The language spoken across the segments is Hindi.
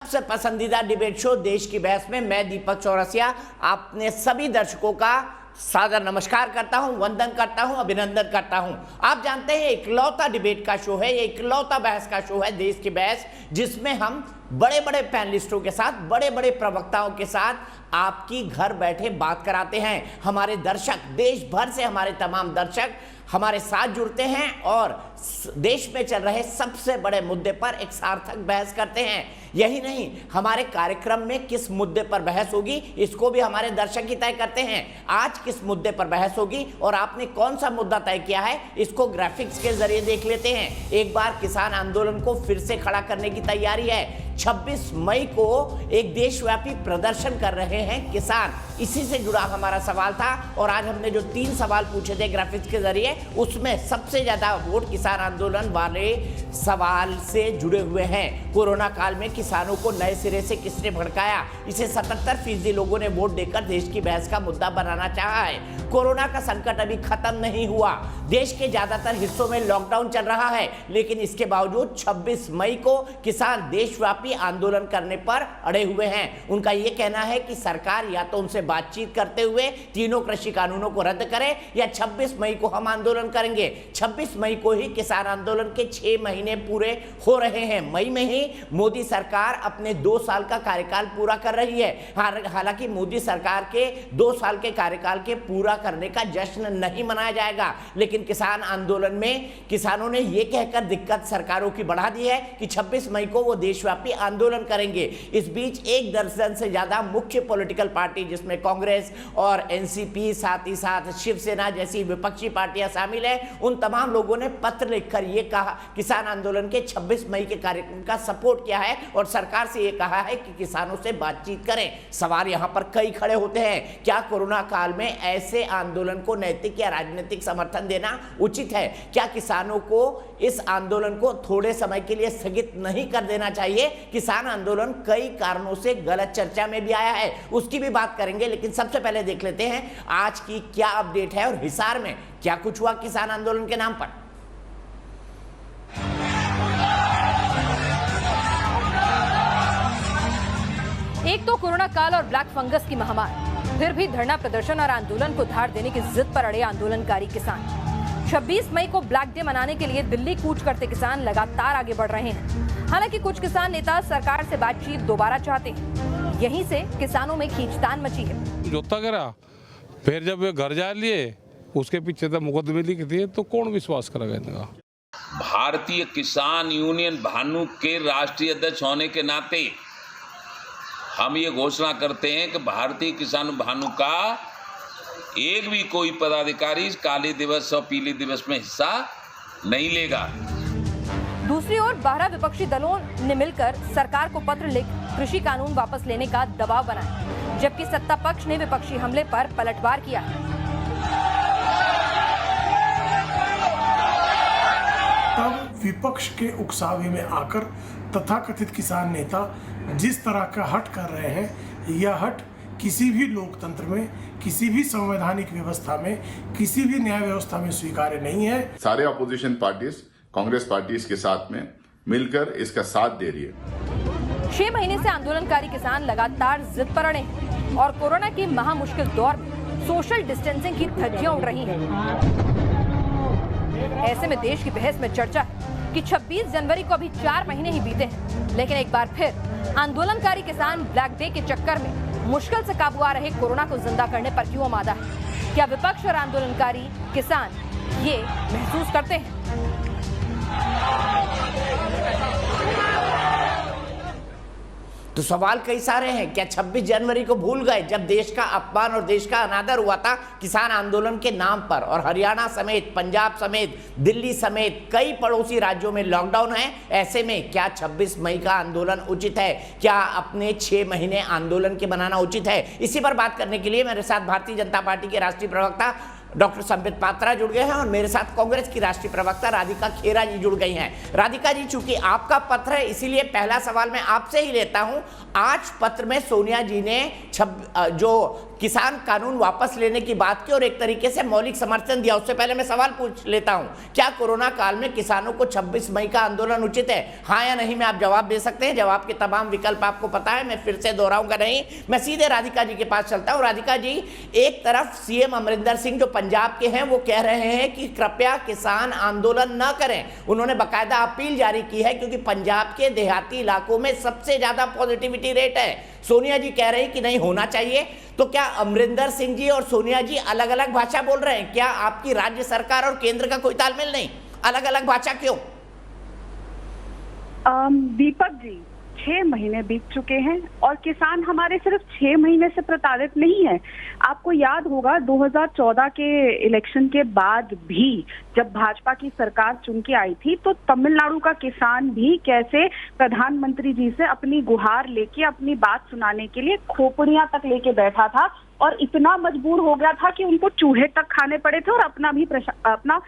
सबसे पसंदीदा डिबेट शो देश की बहस में मैं दीपक चौरसिया अपने सभी दर्शकों का सादर नमस्कार करता हूं, वंदन करता हूं, अभिनंदन करता हूं। आप जानते हैं इकलौता डिबेट का शो है, ये इकलौता बहस का शो है देश की बहस, जिसमें हम बड़े बड़े पैनलिस्टों के साथ, बड़े बड़े प्रवक्ताओं के साथ आपकी घर बैठे बात कराते हैं। हमारे दर्शक, देश भर से हमारे तमाम दर्शक हमारे साथ जुड़ते हैं और देश में चल रहे सबसे बड़े मुद्दे पर एक सार्थक बहस करते हैं। यही नहीं, हमारे कार्यक्रम में किस मुद्दे पर बहस होगी इसको भी हमारे दर्शक ही तय करते हैं। आज किस मुद्दे पर बहस होगी और आपने कौन सा मुद्दा तय किया है, इसको ग्राफिक्स के जरिए देख लेते हैं। एक बार किसान आंदोलन को फिर से खड़ा करने की तैयारी है। 26 मई को एक देशव्यापी प्रदर्शन कर रहे हैं किसान, इसी से जुड़ा हमारा सवाल था। और आज हमने जो 3 सवाल पूछे थे ग्राफिक्स के जरिए, उसमें सबसे ज्यादा वोट किसान आंदोलन वाले सवाल से जुड़े हुए हैं। कोरोना काल में किसानों को नए सिरे से किसने भड़काया, इसे 77% लोगों ने वोट देकर देश की बहस का मुद्दा बनाना चाहा है। कोरोना का संकट अभी खत्म नहीं हुआ, देश के ज्यादातर हिस्सों में लॉकडाउन चल रहा है, लेकिन इसके बावजूद 26 मई को किसान देशव्यापी आंदोलन करने पर अड़े हुए हैं। उनका यह कहना है कि सरकार या तो उनसे बातचीत करते हुए तीनों कृषि कानूनों को रद्द करे या 26 मई को हम आंदोलन करेंगे। 26 मई को ही किसान आंदोलन के 6 महीने पूरे हो रहे हैं। मई में ही मोदी सरकार अपने 2 साल का कार्यकाल पूरा कर रही है। हालांकि मोदी सरकार के 2 साल के कार्यकाल के पूरा करने का जश्न नहीं मनाया जाएगा, लेकिन किसान आंदोलन में किसानों ने यह कहकर दिक्कत सरकारों की बढ़ा दी है कि 26 मई को वो देशव्यापी आंदोलन करेंगे। इस बीच 1 दर्जन से ज्यादा मुख्य पॉलिटिकल पार्टी, जिसमें कांग्रेस और एनसीपी, साथ ही साथ शिवसेना जैसी विपक्षी पार्टियां शामिल हैं, उन तमाम लोगों ने पत्र लिखकर यह कहा, किसान आंदोलन के 26 मई के कार्यक्रम का सपोर्ट किया है और सरकार से यह कहा है कि किसानों से बातचीत करें। सवाल यहां पर कई खड़े होते हैं, क्या कोरोना काल में ऐसे आंदोलन को नैतिक या राजनीतिक समर्थन देना उचित है? क्या किसानों को इस आंदोलन को थोड़े समय के लिए स्थगित नहीं कर देना चाहिए? किसान आंदोलन कई कारणों से गलत चर्चा में भी आया है, उसकी भी बात करेंगे। लेकिन सबसे पहले देख लेते हैं आज की क्या अपडेट है और हिसार में क्या कुछ हुआ किसान आंदोलन के नाम पर। एक तो कोरोना काल और ब्लैक फंगस की महामारी, फिर भी धरना प्रदर्शन और आंदोलन को धार देने की जिद पर अड़े आंदोलनकारी किसान। 26 मई को ब्लैक डे मनाने के लिए दिल्ली कूच करते किसान लगातार आगे बढ़ रहे हैं। हालांकि कुछ किसान नेता सरकार से बातचीत दोबारा चाहते हैं। यहीं से किसानों में खींचतान मची है। जोता करा, फिर जब वे घर जा लिए उसके पीछे तो मुकदमे लिखी थी, तो कौन विश्वास करेगा इनका। भारतीय किसान यूनियन भानु के राष्ट्रीय अध्यक्ष होने के नाते हम ये घोषणा करते हैं कि भारतीय किसान भानु का एक भी कोई पदाधिकारी काले दिवस और पीले दिवस में हिस्सा नहीं लेगा। दूसरी ओर 12 विपक्षी दलों ने मिलकर सरकार को पत्र लिख कृषि कानून वापस लेने का दबाव बनाया, जबकि सत्ता पक्ष ने विपक्षी हमले पर पलटवार किया। तब विपक्ष के उकसावे में आकर तथाकथित किसान नेता जिस तरह का हट कर रहे हैं, यह हट किसी भी लोकतंत्र में, किसी भी संवैधानिक व्यवस्था में, किसी भी न्याय व्यवस्था में स्वीकार्य नहीं है। सारे अपोजिशन पार्टीज, कांग्रेस पार्टीज के साथ में मिलकर इसका साथ दे रही है। 6 महीने से आंदोलनकारी किसान लगातार जिद पर अड़े हैं और कोरोना की महामुश्किल दौर में सोशल डिस्टेंसिंग की धज्जियां उड़ रही हैं। ऐसे में देश की बहस में चर्चा है कि 26 जनवरी को अभी 4 महीने ही बीते हैं, लेकिन एक बार फिर आंदोलनकारी किसान ब्लैक डे के चक्कर में मुश्किल से काबू आ रहे कोरोना को जिंदा करने पर क्यों आमादा है? क्या विपक्ष और आंदोलनकारी किसान ये महसूस करते हैं? तो सवाल कई सारे हैं। क्या 26 जनवरी को भूल गए जब देश का अपमान और देश का अनादर हुआ था किसान आंदोलन के नाम पर? और हरियाणा समेत, पंजाब समेत, दिल्ली समेत कई पड़ोसी राज्यों में लॉकडाउन है। ऐसे में क्या 26 मई का आंदोलन उचित है? क्या अपने 6 महीने आंदोलन के मनाना उचित है? इसी पर बात करने के लिए मेरे साथ भारतीय जनता पार्टी के राष्ट्रीय प्रवक्ता डॉक्टर संबित पात्रा जुड़ गए हैं और मेरे साथ कांग्रेस की राष्ट्रीय प्रवक्ता राधिका खेरा जी जुड़ गई हैं। राधिका जी, चूंकि आपका पत्र है इसीलिए पहला सवाल मैं आपसे ही लेता हूं। आज पत्र में सोनिया जी ने जो किसान कानून वापस लेने की बात की और एक तरीके से मौलिक समर्थन दिया। उससे पहले मैं सवाल पूछ लेता हूं, क्या कोरोना काल में किसानों को 26 मई का आंदोलन उचित है? हाँ या नहीं में आप जवाब दे सकते हैं। जवाब के तमाम विकल्प आपको पता है, मैं फिर से दोहराऊंगा नहीं। मैं सीधे राधिका जी के पास चलता हूं। राधिका जी, एक तरफ सीएम अमरिंदर सिंह जो पंजाब के हैं वो कह रहे हैं कि कृपया किसान आंदोलन न करें। उन्होंने बाकायदा अपील जारी की है क्योंकि पंजाब के देहाती इलाकों में सबसे ज्यादा पॉजिटिविटी रेट है। सोनिया जी कह रहे हैं कि नहीं होना चाहिए। तो क्या अमरिंदर सिंह जी और सोनिया जी अलग अलग भाषा बोल रहे हैं? क्या आपकी राज्य सरकार और केंद्र का कोई तालमेल नहीं? अलग अलग भाषा क्यों? दीपक जी, 6 महीने बीत चुके हैं और किसान हमारे सिर्फ 6 महीने से प्रताड़ित नहीं है। आपको याद होगा 2014 के इलेक्शन के बाद भी जब भाजपा की सरकार चुन के आई थी तो तमिलनाडु का किसान भी कैसे प्रधानमंत्री जी से अपनी गुहार लेके अपनी बात सुनाने के लिए खोपड़ियां तक लेके बैठा था और इतना मजबूर हो गया था कि उनको चूहे तक खाने पड़े थे और अपना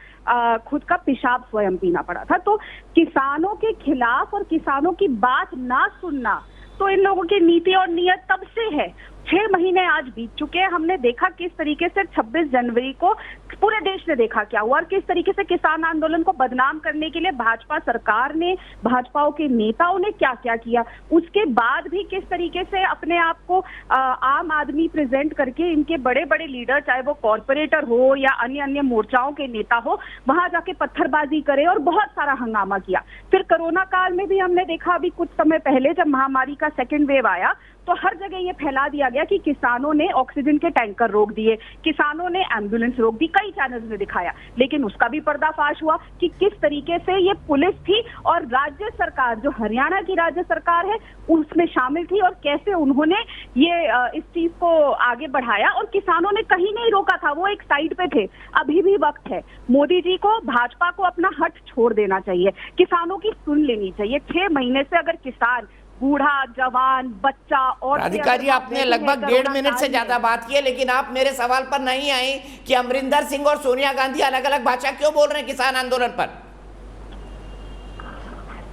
खुद का पेशाब स्वयं पीना पड़ा था। तो किसानों के खिलाफ और किसानों की बात ना सुनना तो इन लोगों की नीति और नीयत तब से है। 6 महीने आज बीत चुके हैं। हमने देखा किस तरीके से 26 जनवरी को पूरे देश ने देखा क्या हुआ और किस तरीके से किसान आंदोलन को बदनाम करने के लिए भाजपा सरकार ने, भाजपाओं के नेताओं ने क्या क्या किया। उसके बाद भी किस तरीके से अपने आप को आम आदमी प्रेजेंट करके इनके बड़े बड़े लीडर, चाहे वो कॉर्पोरेटर हो या अन्य अन्य मोर्चाओं के नेता हो, वहां जाके पत्थरबाजी करे और बहुत सारा हंगामा किया। फिर कोरोना काल में भी हमने देखा, अभी कुछ समय पहले जब महामारी का सेकेंड वेव आया तो हर जगह ये फैला दिया गया कि किसानों ने ऑक्सीजन के टैंकर रोक दिए, किसानों ने एम्बुलेंस रोक दी, कई चैनल्स ने दिखाया। लेकिन उसका भी पर्दाफाश हुआ कि किस तरीके से ये पुलिस थी और राज्य सरकार, जो हरियाणा की राज्य सरकार है, उसमें शामिल थी और कैसे उन्होंने ये इस चीज को आगे बढ़ाया और किसानों ने कहीं नहीं रोका था, वो एक साइड पे थे। अभी भी वक्त है, मोदी जी को, भाजपा को अपना हट छोड़ देना चाहिए, किसानों की सुन लेनी चाहिए। 6 महीने से अगर किसान, बूढ़ा, जवान, बच्चा और राधिका जी, आपने लगभग 1.5 मिनट से ज्यादा बात की है लेकिन आप मेरे सवाल पर नहीं आई कि अमरिंदर सिंह और सोनिया गांधी अलग अलग भाषा क्यों बोल रहे हैं किसान आंदोलन पर?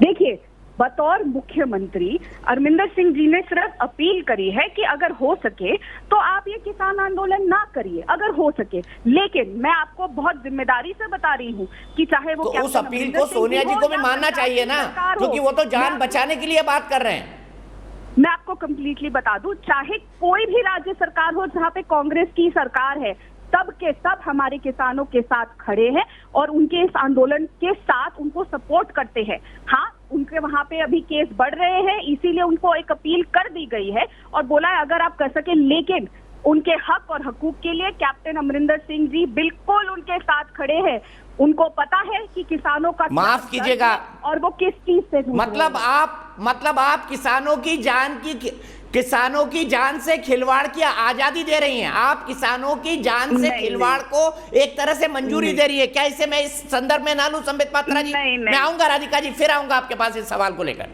देखिए, बतौर मुख्यमंत्री अमरिंदर सिंह जी ने सिर्फ अपील करी है कि अगर हो सके तो आप ये किसान आंदोलन ना करिए, अगर हो सके। लेकिन मैं आपको बहुत जिम्मेदारी से बता रही हूँ कि चाहे वो तो उस अपील को सोनिया जी को भी मानना चाहिए ना, क्योंकि वो तो जान बचाने के लिए बात कर रहे हैं। मैं आपको कंप्लीटली बता दूं, चाहे कोई भी राज्य सरकार हो जहाँ पे कांग्रेस की सरकार है, सब के सब हमारे किसानों के साथ खड़े हैं और उनके इस आंदोलन के साथ उनको सपोर्ट करते हैं। हाँ, उनके वहां पे अभी केस बढ़ रहे हैं, इसीलिए उनको एक अपील कर दी गई है और बोला है अगर आप कर सके, लेकिन उनके हक और हकूक के लिए कैप्टन अमरिंदर सिंह जी बिल्कुल उनके साथ खड़े हैं। उनको पता है कि किसानों का, माफ कीजिएगा, और वो किस चीज से मतलब आप किसानों की जान से खिलवाड़ की आजादी दे रही हैं। आप किसानों की जान से खिलवाड़ को एक तरह से मंजूरी दे रही है क्या? इसे मैं इस संदर्भ में ना लूं संबित पात्रा जी? मैं आऊंगा राधिका जी, फिर आऊंगा आपके पास इस सवाल को लेकर।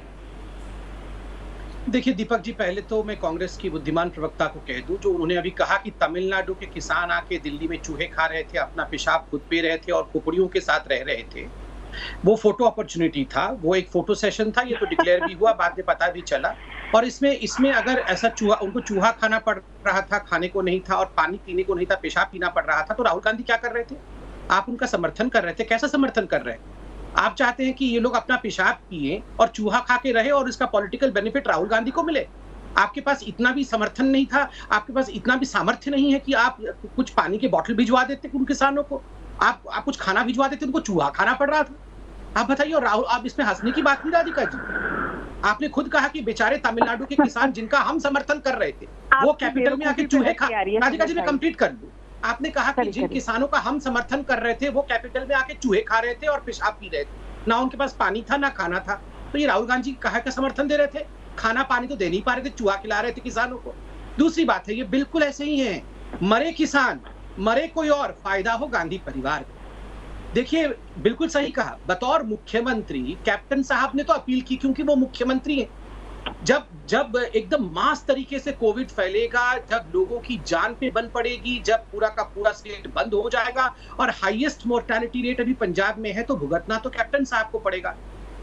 देखिए दीपक जी, पहले तो मैं कांग्रेस की बुद्धिमान प्रवक्ता को कह दूं, जो उन्होंने अभी कहा कि तमिलनाडु के किसान आके दिल्ली में चूहे खा रहे थे, अपना पेशाब खुद पी रहे थे और खोपड़ियों के साथ रह रहे थे, वो फोटो अपॉर्चुनिटी था, वो एक फोटो सेशन था। ये तो डिक्लेयर भी हुआ, बाद में पता भी चला। और इसमें अगर ऐसा उनको चूहा खाना पड़ रहा था, खाने को नहीं था, और पानी पीने को नहीं था, पेशाब पीना पड़ रहा था, तो राहुल गांधी क्या कर रहे थे? आप उनका समर्थन कर रहे थे। कैसा समर्थन कर रहे हैं? आप चाहते हैं कि ये लोग अपना पेशाब पिए और चूहा खा के रहे और इसका पॉलिटिकल बेनिफिट राहुल गांधी को मिले? आपके पास इतना भी समर्थन नहीं था, आपके पास इतना भी सामर्थ्य नहीं है कि आप कुछ पानी की बोतल भिजवा देते उन किसानों को, आप कुछ खाना भिजवा देते, उनको चूहा खाना पड़ रहा था। आप बताइए। और राहुल, आप इसमें हंसने की बात नहीं राधिका जी। आपने खुद कहा कि बेचारे तमिलनाडु के किसान जिनका हम समर्थन कर रहे थे, वो कैपिटल में आके चूहे खा। राधिका जी, मैं कंप्लीट कर दूं। आपने कहा कि जिन किसानों का हम समर्थन कर रहे थे वो कैपिटल में आके चूहे खा रहे थे और पेशाब पी रहे थे, ना उनके पास पानी था ना खाना था। तो ये राहुल गांधी कहा का समर्थन दे रहे थे? खाना पानी तो दे नहीं पा रहे थे, चूहा खिला रहे थे किसानों को। दूसरी बात है, ये बिल्कुल ऐसे ही है, मरे किसान मरे कोई और, फायदा हो गांधी परिवार को। देखिए, बिल्कुल सही कहा। बतौर मुख्यमंत्री कैप्टन साहब ने तो अपील की, क्योंकि वो मुख्यमंत्री हैं। जब एकदम मास तरीके से कोविड फैलेगा, जब लोगों की जान पे बन पड़ेगी, जब पूरा का पूरा स्टेट बंद हो जाएगा और हाईएस्ट मोर्टेलिटी रेट अभी पंजाब में है, तो भुगतना तो कैप्टन साहब को पड़ेगा।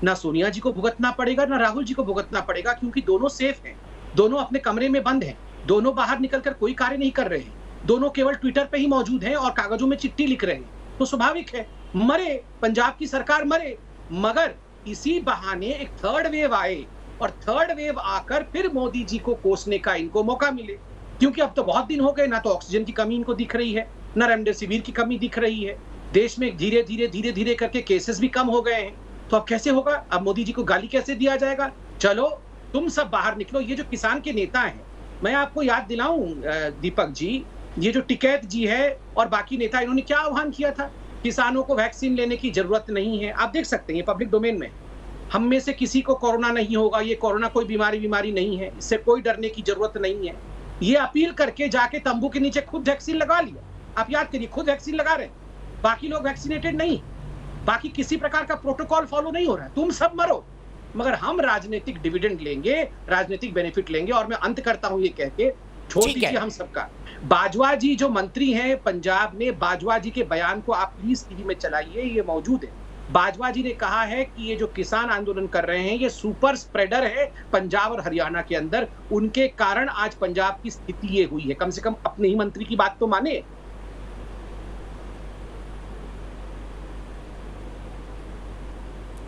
ना सोनिया जी को भुगतना पड़ेगा, ना राहुल जी को भुगतना पड़ेगा, क्योंकि दोनों सेफ हैं, दोनों अपने कमरे में बंद हैं, दोनों बाहर निकलकर कोई कार्य नहीं कर रहे हैं, दोनों केवल ट्विटर पे ही मौजूद हैं और कागजों में चिट्ठी लिख रहे हैं। तो स्वाभाविक है मरे, पंजाब की सरकार मरे, मगर इसी बहाने एक थर्ड वेव आए और थर्ड वेव आकर फिर मोदी जी को कोसने का इनको मौका मिले, क्योंकि अब तो बहुत दिन हो गए, ना तो ऑक्सीजन की कमी इनको दिख रही है, ना रेमडेसिविर की कमी दिख रही है, देश में धीरे धीरे करके केसेस भी कम हो गए हैं। तो अब कैसे होगा? अब मोदी जी को गाली कैसे दिया जाएगा? चलो तुम सब बाहर निकलो। ये जो किसान के नेता हैं, मैं आपको याद दिलाऊं दीपक जी, ये जो टिकैत जी है और बाकी नेता, इन्होंने क्या आह्वान किया था? किसानों को वैक्सीन लेने की जरूरत नहीं है। आप देख सकते हैं ये पब्लिक डोमेन में, हम में से किसी को कोरोना नहीं होगा, ये कोरोना कोई बीमारी नहीं है, इससे कोई डरने की जरूरत नहीं है। ये अपील करके जाके तंबू के नीचे खुद वैक्सीन लगा लिया। आप याद करिए, खुद वैक्सीन लगा रहे हैं, बाकी लोग वैक्सीनेटेड नहीं, बाकी किसी प्रकार का प्रोटोकॉल फॉलो नहीं हो रहा है। तुम सब मरो, मगर हम राजनीतिक डिविडेंड लेंगे, राजनीतिक बेनिफिट लेंगे। और मैं अंत करता हूं ये कह के, छोड़ दीजिए हम सबका, बाजवा जी जो मंत्री हैं पंजाब में, बाजवा जी के बयान को आप प्लीज टीवी में चलाइए, ये मौजूद है। बाजवा जी ने कहा है कि ये जो किसान आंदोलन कर रहे हैं ये सुपर स्प्रेडर है पंजाब और हरियाणा के अंदर, उनके कारण आज पंजाब की स्थिति ये हुई है। कम से कम अपने ही मंत्री की बात तो माने।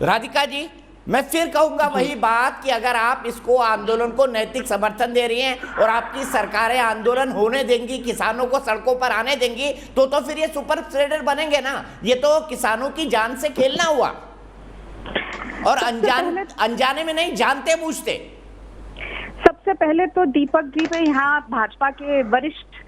राधिका जी, मैं फिर कहूंगा वही बात कि अगर आप इसको आंदोलन को नैतिक समर्थन दे रही हैं और आपकी सरकारें आंदोलन होने देंगी, किसानों को सड़कों पर आने देंगी, तो फिर ये सुपर स्प्रेडर बनेंगे ना। ये तो किसानों की जान से खेलना हुआ, और अनजाने में नहीं, जानते बूझते। सबसे पहले तो दीपक जी, मैं यहाँ भाजपा के वरिष्ठ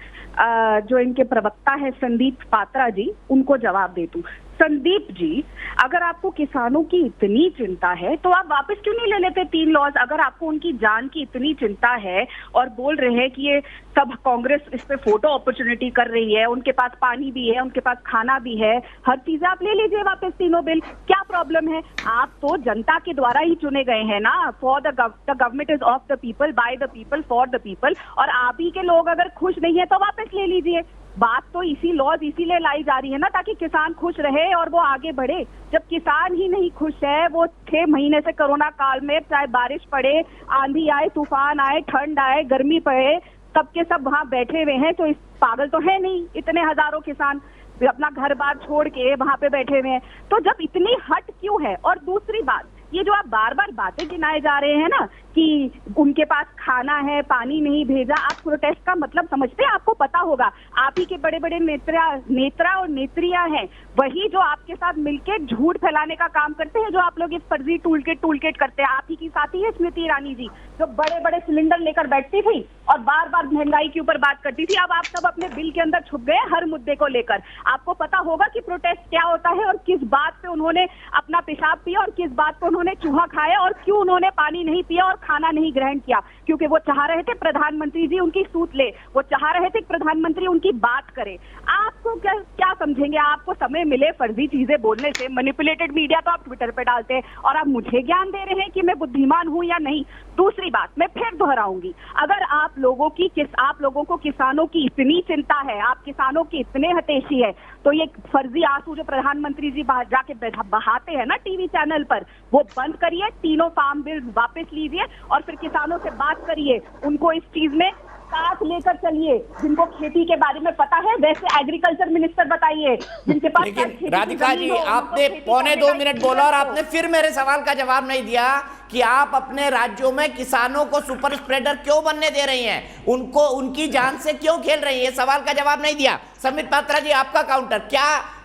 जो इनके प्रवक्ता है संदीप पात्रा जी, उनको जवाब दे दूं। संदीप जी, अगर आपको किसानों की इतनी चिंता है तो आप वापस क्यों नहीं ले लेते 3 लॉज? अगर आपको उनकी जान की इतनी चिंता है और बोल रहे हैं कि ये सब कांग्रेस इस पे फोटो अपॉर्चुनिटी कर रही है, उनके पास पानी भी है, उनके पास खाना भी है, हर चीज आप ले लीजिए वापस तीनों बिल, क्या प्रॉब्लम है? आप तो जनता के द्वारा ही चुने गए हैं ना। For the government is of the people, by the people, for the people. और आप ही के लोग अगर खुश नहीं है तो वापस ले लीजिए। बात तो इसी लॉज इसीलिए लाई जा रही है ना, ताकि किसान खुश रहे और वो आगे बढ़े। जब किसान ही नहीं खुश है, वो 6 महीने से कोरोना काल में, चाहे बारिश पड़े, आंधी आए, तूफान आए, ठंड आए, गर्मी पड़े, सबके सब वहां बैठे हुए हैं। तो इस पागल तो है नहीं, इतने हजारों किसान अपना घर बार छोड़ के वहां पे बैठे हुए हैं। तो जब इतनी हट क्यों है? और दूसरी बात, ये जो आप बार बार बातें गिनाए जा रहे हैं ना कि उनके पास खाना है, पानी नहीं भेजा, आप प्रोटेस्ट का मतलब समझते हैं? आपको पता होगा, आप ही के बड़े बड़े नेत्रा और नेत्रियां हैं, वही जो आपके साथ मिलके झूठ फैलाने का काम करते हैं, जो आप लोग इस फर्जी टूलकिट करते हैं। आप ही की साथी है स्मृति ईरानी जी, जो बड़े बड़े सिलेंडर लेकर बैठती थी और बार बार महंगाई के ऊपर बात करती थी। अब आप सब अपने बिल के अंदर छुप गए हर मुद्दे को लेकर। आपको पता होगा कि प्रोटेस्ट क्या होता है और किस बात पे उन्होंने अपना पेशाब पिया और किस बात पे उन्होंने चूहा खाया और क्यों उन्होंने पानी नहीं पिया और खाना नहीं ग्रहण किया। क्योंकि वो चाह रहे थे प्रधानमंत्री जी उनकी सूत ले, वो चाह रहे थे प्रधानमंत्री उनकी बात करे। आपको क्या समझेंगे? आपको समय मिले फर्जी चीजें बोलने से, मैनिपुलेटेड मीडिया तो आप ट्विटर पे डालते हैं और आप मुझे ज्ञान दे रहे हैं कि मैं बुद्धिमान हूं या नहीं। दूसरी बात मैं फिर दोहराऊंगी, अगर आप लोगों को किसानों की इतनी चिंता है, आप किसानों की इतने हतेशी है, तो ये फर्जी आंसू जो प्रधानमंत्री जी जाके बहाते हैं ना टीवी चैनल पर, वो बंद करिए, तीनों फार्म बिल वापस लीजिए और फिर किसानों से बात करिए, उनको इस चीज में साथ लेकर चलिए। जिनको खेती के बारे में पता है वैसे एग्रीकल्चर मिनिस्टर बताइए, जिनके पास। लेकिन राधिका जी, आपने 1.25 मिनट बोला और आपने फिर मेरे सवाल का जवाब नहीं दिया कि आप अपने राज्यों में किसानों को सुपर स्प्रेडर क्यों बनने दे रही हैं, उनको उनकी जान से क्यों खेल रही हैं? सवाल का जवाब नहीं दिया। संबित पात्रा जी, आपका काउंटर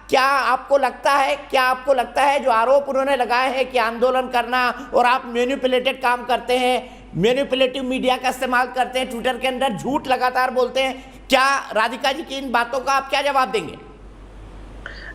क्या आपको लगता है जो आरोप उन्होंने लगाए हैं कि आंदोलन करना और आप मैनिपुलेटेड काम करते हैं, मैनिपुलेटिव मीडिया का इस्तेमाल करते हैं, ट्विटर के अंदर झूठ लगातार बोलते हैं, क्या राधिका जी की इन बातों का आप क्या जवाब देंगे?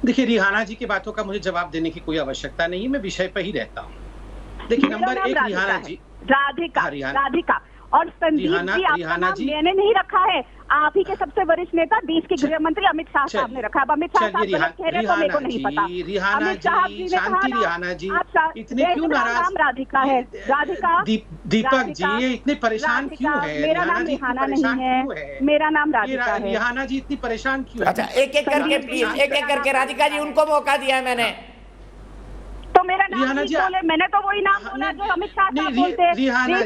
देखिए, रिहाना जी की बातों का मुझे जवाब देने की कोई आवश्यकता नहीं है, मैं विषय पर ही रहता हूँ। देखिए, नंबर 1 रिहाना जी, राधिका और संदीप जी, आपका नाम मैंने नहीं रखा है, आप ही के सबसे वरिष्ठ नेता देश के गृह मंत्री अमित शाह साहब ने रखा है। अमित शाह साहब गलत कह रहे हैं तो मेरे को नहीं पता। अमित शाह जी ने कहा इतने क्यों नाराज? नाम राधिका है, राधिका दीपक जी ये इतने परेशान क्यों है? मेरा नाम रिहाना नहीं है, मेरा नाम राधिका है। रिहाना जी इतनी परेशान क्यों है? अच्छा, एक एक करके प्लीज, एक एक करके राधिका जी, उनको मौका दिया है मैंने। तो मेरा नाम नहीं बोले, मैंने तो वही नाम बोला जो अमित शाह साहब बोलते हैं। Rihanna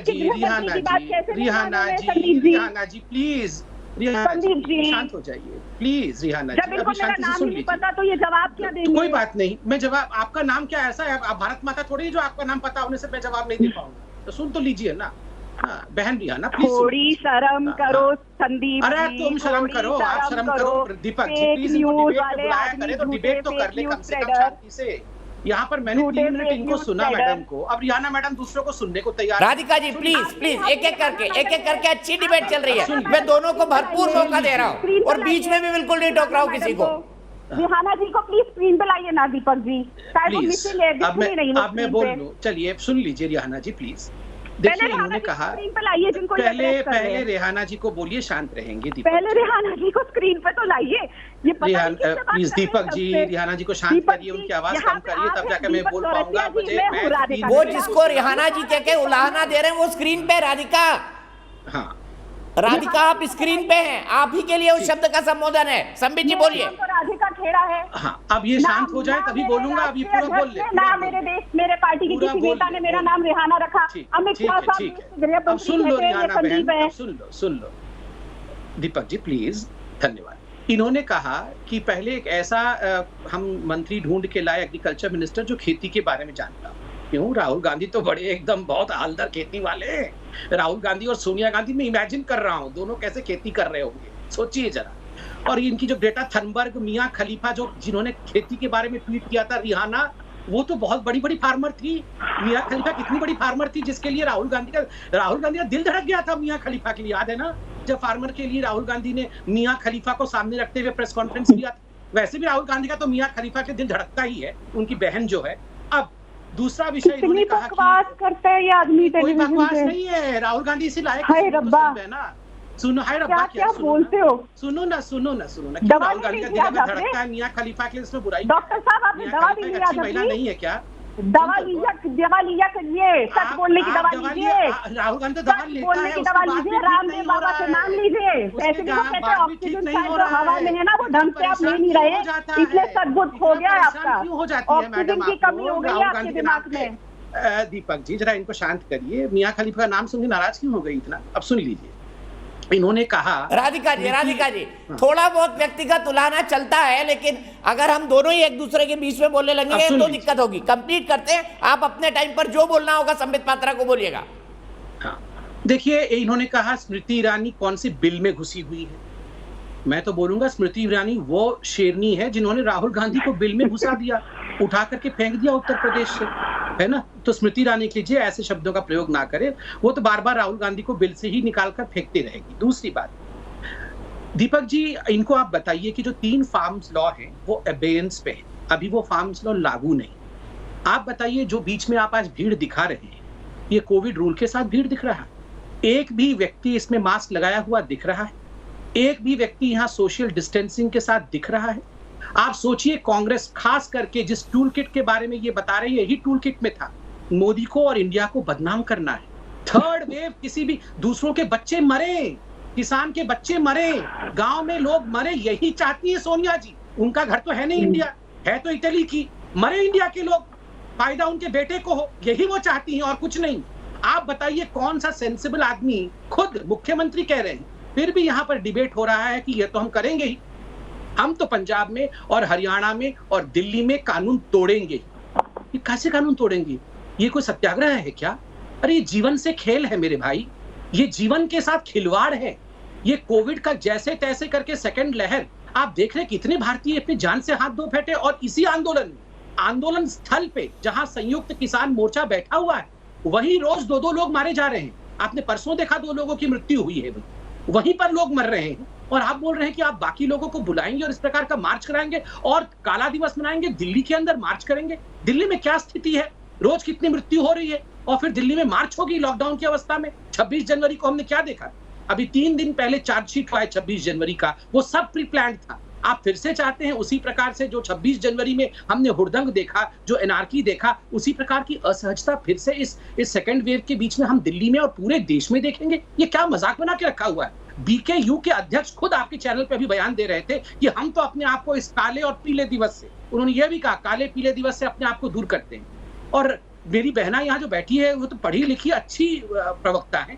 ji please, Sandeep ji शांत हो जाइए प्लीज। रिहाना जब जी इनको मेरा नाम नहीं पता तो ये जवाब क्या देंगे? कोई बात नहीं, मैं जवाब, आपका नाम क्या ऐसा है? आप भारत माता थोड़ी है जो आपका नाम पता होने से मैं जवाब नहीं दे पाऊंगा, तो सुन तो लीजिए ना। हाँ, बहन रिहाना प्लीज थोड़ी शर्म करो संदीप। अरे तुम शर्म करो, आप शर्म करो। दीपक जी प्लीज, इनको डिबेट पे बुलाया करें तो डिबेट तो कर ले कम से कम शांति से। यहाँ पर मैंने 3 मिनट इनको सुना मैडम को, अब रिहाना मैडम दूसरों को सुनने को तैयार। राधिका जी प्लीज प्लीज, एक एक करके अच्छी डिबेट चल रही है, मैं दोनों को भरपूर मौका दे रहा हूँ और बीच में भी बिल्कुल नहीं टोक रहा हूँ किसी को। रिहाना जी को प्लीज स्क्रीन पे लाइए ना दीपक जी, शायद वो मिसिंग है, अब मैं बोल लूं। चलिए सुन लीजिए रिहाना जी प्लीज। देखिए इन्होंने कहा पहले रेहाना जी को बोलिए, शांत रहेंगे दीपक। पहले रेहाना जी को स्क्रीन पे तो लाइए। ये प्लीज दीपक जी, रेहाना जी को शांत करिए, उनकी आवाज कम करिए, तब जाकर मैं बोल पाऊंगा। वो जिसको रेहाना जी के उलाहना दे रहे हैं वो स्क्रीन पे राधिका। हाँ राधिका आप स्क्रीन पे हैं, आप ही के लिए उस शब्द का संबोधन है। संबित जी बोलिए। राधिका खेड़ा है। हाँ, अब ये शांत हो जाए तभी बोलूंगा। अब ये पूरा बोल ले। ना मेरे देश मेरे पार्टी के किसी नेता ने मेरा नाम रेहाना रखा। अमित शाह साहब अब सुन लो रिहाना बहन, सुन लो दीपक जी प्लीज, धन्यवाद। इन्होंने कहा कि पहले एक ऐसा हम मंत्री ढूंढ के लाए, एग्रीकल्चर मिनिस्टर, जो खेती के बारे में जानता हो। क्यों? राहुल गांधी तो बड़े एकदम बहुत हालदार खेती वाले हैं। राहुल गांधी और सोनिया गांधी मैं इमेजिन कर रहा हूँ दोनों कैसे खेती कर रहे होंगे, सोचिए जरा। और इनकी जो ग्रेटा थनबर्ग, मियां खलीफा, जो जिन्होंने खेती के बारे में ट्वीट किया था, रिहाना, वो तो बहुत बड़ी बड़ी फार्मर थी। मियां खलीफा कितनी बड़ी फार्मर थी जिसके लिए राहुल गांधी का दिल धड़क गया था मियां खलीफा के लिए, याद है ना? जब फार्मर के लिए राहुल गांधी ने मियां खलीफा को सामने रखते हुए प्रेस कॉन्फ्रेंस किया था। वैसे भी राहुल गांधी का तो मियां खलीफा के दिल धड़कता ही है, उनकी बहन जो है। अब दूसरा विषय इन्होंने कहा कि बकवास करता है ये आदमी, कोई बकवास नहीं है, राहुल गांधी इसी लायक है ना। सुनो, हाय रब्बा, क्या बोलते हो? सुनो ना राहुल गांधी का दिल में धड़कता है मियां खलीफा के लिए, इसमें बुराई। डॉक्टर साहब आपने दवा ली है? अच्छी महिला नहीं है क्या? दवा लिया करिए, सच बोलने की दवा लीजिए। राहुल गांधी तो दवा लेता बोलने की दवा लीजिए, रामदेव बाबा से नाम लीजिए। ऐसे भी कहते हैं ऑक्सीजन शायद जो हवा में है ना वो ढंग से आप ले नहीं रहे, इसलिए सदबुद्ध हो गया है आपका। ऑक्सीजन की कमी हो गई है आपके दिमाग में। दीपक जी जरा इनको शांत करिए। मियां खलीफा का नाम सुन के नाराज क्यों हो गई इतना? अब सुन लीजिए, इन्होंने कहा राधिका जी थोड़ा बहुत व्यक्तिगत उलाहना चलता है, लेकिन अगर हम दोनों ही एक दूसरे के बीच में बोलने लगेंगे तो दिक्कत होगी। कंप्लीट करते हैं, आप अपने टाइम पर जो बोलना होगा संबित पात्रा को बोलिएगा। हाँ, देखिए इन्होंने कहा स्मृति ईरानी कौन सी बिल में घुसी हुई है। मैं तो बोलूंगा स्मृति ईरानी वो शेरनी है जिन्होंने राहुल गांधी को बिल में घुसा दिया, उठा करके फेंक दिया उत्तर प्रदेश से, है ना? तो स्मृति ईरानी के लिए ऐसे शब्दों का प्रयोग ना करे, वो तो बार बार राहुल गांधी को बिल से ही निकाल कर फेंकते रहेगी। दूसरी बात, दीपक जी इनको आप बताइए कि जो 3 फार्म्स लॉ है वो अबेयंस पे है, अभी वो फार्म्स लॉ लागू नहीं। आप बताइए जो बीच में आप आज भीड़ दिखा रहे हैं, ये कोविड रूल के साथ भीड़ दिख रहा है? एक भी व्यक्ति इसमें मास्क लगाया हुआ दिख रहा है? एक भी व्यक्ति यहाँ सोशल डिस्टेंसिंग के साथ दिख रहा है? आप सोचिए, कांग्रेस खास करके जिस टूल किट के बारे में ये बता रही है, यही टूल किट में था मोदी को और इंडिया को बदनाम करना है। थर्ड वेव, किसी भी दूसरों के बच्चे मरे, किसान के बच्चे मरे, गांव में लोग मरे, यही चाहती है सोनिया जी। उनका घर तो है नहीं इंडिया, है तो इटली की, मरे इंडिया के लोग, फायदा उनके बेटे को हो, यही वो चाहती हैं और कुछ नहीं। आप बताइए कौन सा सेंसिबल आदमी, खुद मुख्यमंत्री कह रहे हैं, फिर भी यहाँ पर डिबेट हो रहा है कि ये तो हम करेंगे ही, हम तो पंजाब में और हरियाणा में और दिल्ली में कानून तोड़ेंगे। ये कैसे कानून तोड़ेंगे? ये कोई सत्याग्रह है क्या? अरे ये जीवन से खेल है मेरे भाई, ये जीवन के साथ खिलवाड़ है। ये कोविड का जैसे तैसे करके सेकंड लहर, आप देख रहे कितने भारतीय अपनी जान से हाथ धो बैठे। और इसी आंदोलन स्थल पे जहां संयुक्त किसान मोर्चा बैठा हुआ है, वहीं रोज 2-2 लोग मारे जा रहे हैं। आपने परसों देखा 2 लोगों की मृत्यु हुई है, वहीं पर लोग मर रहे हैं। और आप बोल रहे हैं कि आप बाकी लोगों को बुलाएंगे और इस प्रकार का मार्च कराएंगे और काला दिवस मनाएंगे, दिल्ली के अंदर मार्च करेंगे। दिल्ली में क्या स्थिति है, रोज कितनी मृत्यु हो रही है, और फिर दिल्ली में मार्च होगी लॉकडाउन की अवस्था में। 26 जनवरी को हमने क्या देखा? अभी 3 दिन पहले चार्जशीट हुआ है 26 जनवरी का, वो सब प्री प्लान्ड था। आप फिर से चाहते हैं उसी प्रकार से जो 26 जनवरी में हमने हुड़दंग देखा, जो एनार्की देखा, उसी प्रकार की असहजता फिर से इस सेकेंड वेव के बीच में हम दिल्ली में और पूरे देश में देखेंगे? ये क्या मजाक बना के रखा हुआ है? बीकेयू के अध्यक्ष खुद आपके चैनल पे अभी बयान दे रहे थे कि हम तो अपने आप को इस काले और पीले दिवस से, उन्होंने ये भी कहा, काले पीले दिवस से अपने आप को दूर करते हैं। और मेरी बहना यहाँ जो बैठी है वो तो पढ़ी लिखी अच्छी प्रवक्ता है।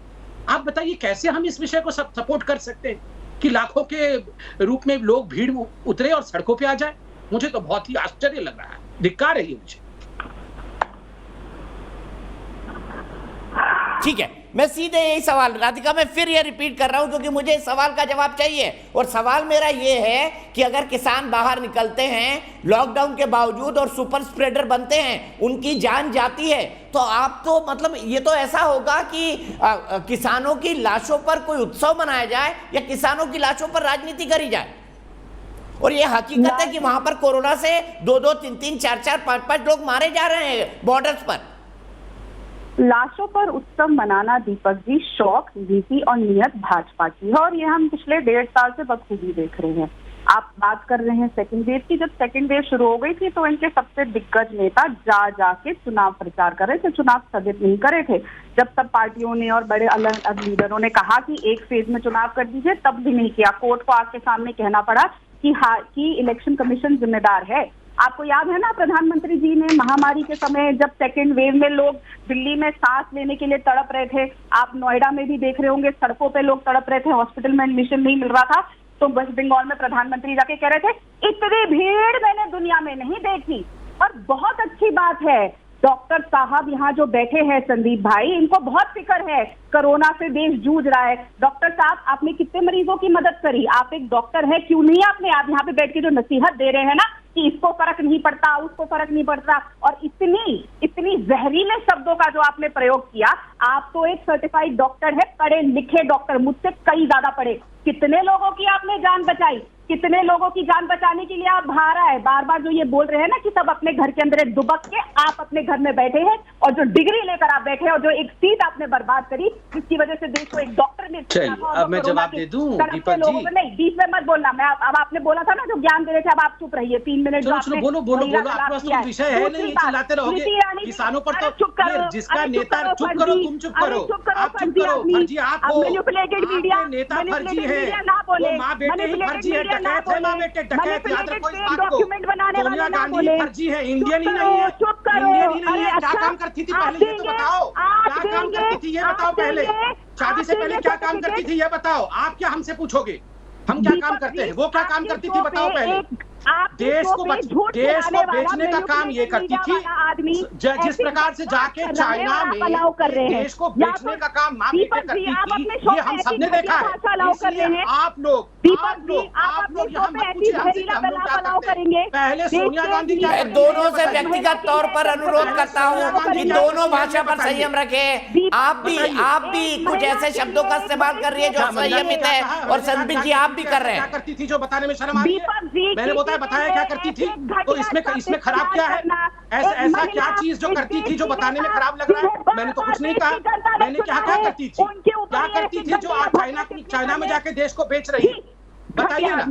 आप बताइए कैसे हम इस विषय को सपोर्ट कर सकते हैं कि लाखों के रूप में लोग भीड़ उतरे और सड़कों पे आ जाए? मुझे तो बहुत ही आश्चर्य लग रहा है, धिक्कार है ये मुझे। ठीक है, मैं सीधे यही सवाल राधिका मैं फिर ये रिपीट कर रहा हूं क्योंकि मुझे इस सवाल का जवाब चाहिए। और सवाल मेरा ये है कि अगर किसान बाहर निकलते हैं लॉकडाउन के बावजूद और सुपर स्प्रेडर बनते हैं, उनकी जान जाती है, तो आप तो मतलब ये तो ऐसा होगा कि किसानों की लाशों पर कोई उत्सव मनाया जाए या किसानों की लाशों पर राजनीति करी जाए। और ये हकीकत है कि वहां पर कोरोना से 2-2, 3-3, 4-4, 5-5 लोग मारे जा रहे हैं बॉर्डर्स पर। लाशों पर उत्सव मनाना दीपक जी शौक, नीति और नियत भाजपा की है और ये हम पिछले 1.5 साल से बखूबी देख रहे हैं। आप बात कर रहे हैं सेकंड वेव की। जब सेकंड वेव शुरू हो गई थी तो इनके सबसे दिग्गज नेता जाके चुनाव प्रचार कर रहे थे, चुनाव स्थगित नहीं करे थे। जब सब पार्टियों ने और बड़े अलग अलग लीडरों ने कहा कि एक फेज में चुनाव कर दीजिए, तब भी नहीं किया। कोर्ट को आके सामने कहना पड़ा कि इलेक्शन कमीशन जिम्मेदार है। आपको याद है ना, प्रधानमंत्री जी ने महामारी के समय जब सेकेंड वेव में लोग दिल्ली में सांस लेने के लिए तड़प रहे थे, आप नोएडा में भी देख रहे होंगे सड़कों पे लोग तड़प रहे थे, हॉस्पिटल में एडमिशन नहीं मिल रहा था, तो वेस्ट बंगाल में प्रधानमंत्री जाके कह रहे थे इतनी भीड़ मैंने दुनिया में नहीं देखी। और बहुत अच्छी बात है, डॉक्टर साहब यहाँ जो बैठे हैं संदीप भाई, इनको बहुत फिक्र है, कोरोना से देश जूझ रहा है। डॉक्टर साहब आपने कितने मरीजों की मदद करी, आप एक डॉक्टर है, क्यों नहीं आपने आप यहाँ पे बैठ के जो नसीहत दे रहे हैं ना कि इसको फर्क नहीं पड़ता, उसको फर्क नहीं पड़ता, और इतनी जहरीले शब्दों का जो आपने प्रयोग किया। आप तो एक सर्टिफाइड डॉक्टर है, पढ़े लिखे डॉक्टर, मुझसे कई ज्यादा पढ़े। कितने लोगों की आपने जान बचाई, कितने लोगों की जान बचाने के लिए आप बाहर आए। बार बार जो ये बोल रहे हैं ना कि सब अपने घर के अंदर दुबक के, आप अपने घर में बैठे हैं और जो डिग्री लेकर आप बैठे हैं और जो एक सीट आपने बर्बाद करी जिसकी वजह से देश को एक डॉक्टर ने। अब मैं जवाब दे दूं दीपक जी? नहीं, बीच में मत बोलना। मैं अब आपने बोला था ना जो ज्ञान दे रहे थे, अब आप चुप रहिए 3 मिनट। बोलो आपके पास तो विषय है नहीं, चिल्लाते रहोगे किसानों पर। तो जिसका नेता, चुप करो, तुम चुप करो, आप चुप करो। फर्जी आप हो, नेता फर्जी है, माँ बेटे ही फर्जी है, डकैत है माँ बेटे, डकैत। याद रखो इस बात को। सोनिया गांधी फर्जी है, इंडियन ही नहीं है, इंडियन ही नहीं है। क्या काम करती थी पहले ये तो बताओ, क्या काम करती थी ये बताओ पहले, शादी से पहले क्या काम करती थी ये बताओ। आप क्या हमसे पूछोगे हम क्या काम करते हैं, वो क्या काम करती थी बताओ पहले। देश को बेचने का काम ये करती थी, जिस प्रकार से जाके चाइना में देश को बेचने का काम माँ बेटे करती थी, ये हम सबने देखा है। इसलिए आप लोग यहाँ मत पूछिए हमसे हम लोग क्या करते हैं। पहले सोनिया गांधी क्या, दोनों से व्यक्तिगत तौर पर अनुरोध करता हूँ कि दोनों भाषा पर संयम रखें। आप भी कुछ ऐसे शब्दों का इस्तेमाल कर रही है जो संयमित है, और संदीप जी आप भी कर रहे हैं। क्या करती थी जो बताने में शर्म आ रही है? मैंने बताया क्या करती थी, तो इसमें खराब क्या है? ऐसा क्या चीज जो करती थी जो बताने में खराब लग रहा है? मैंने तो कुछ नहीं कहा। मैंने क्या करती थी, क्या करती थी जो चाइना में जाके देश को बेच रही है? बताइए ना।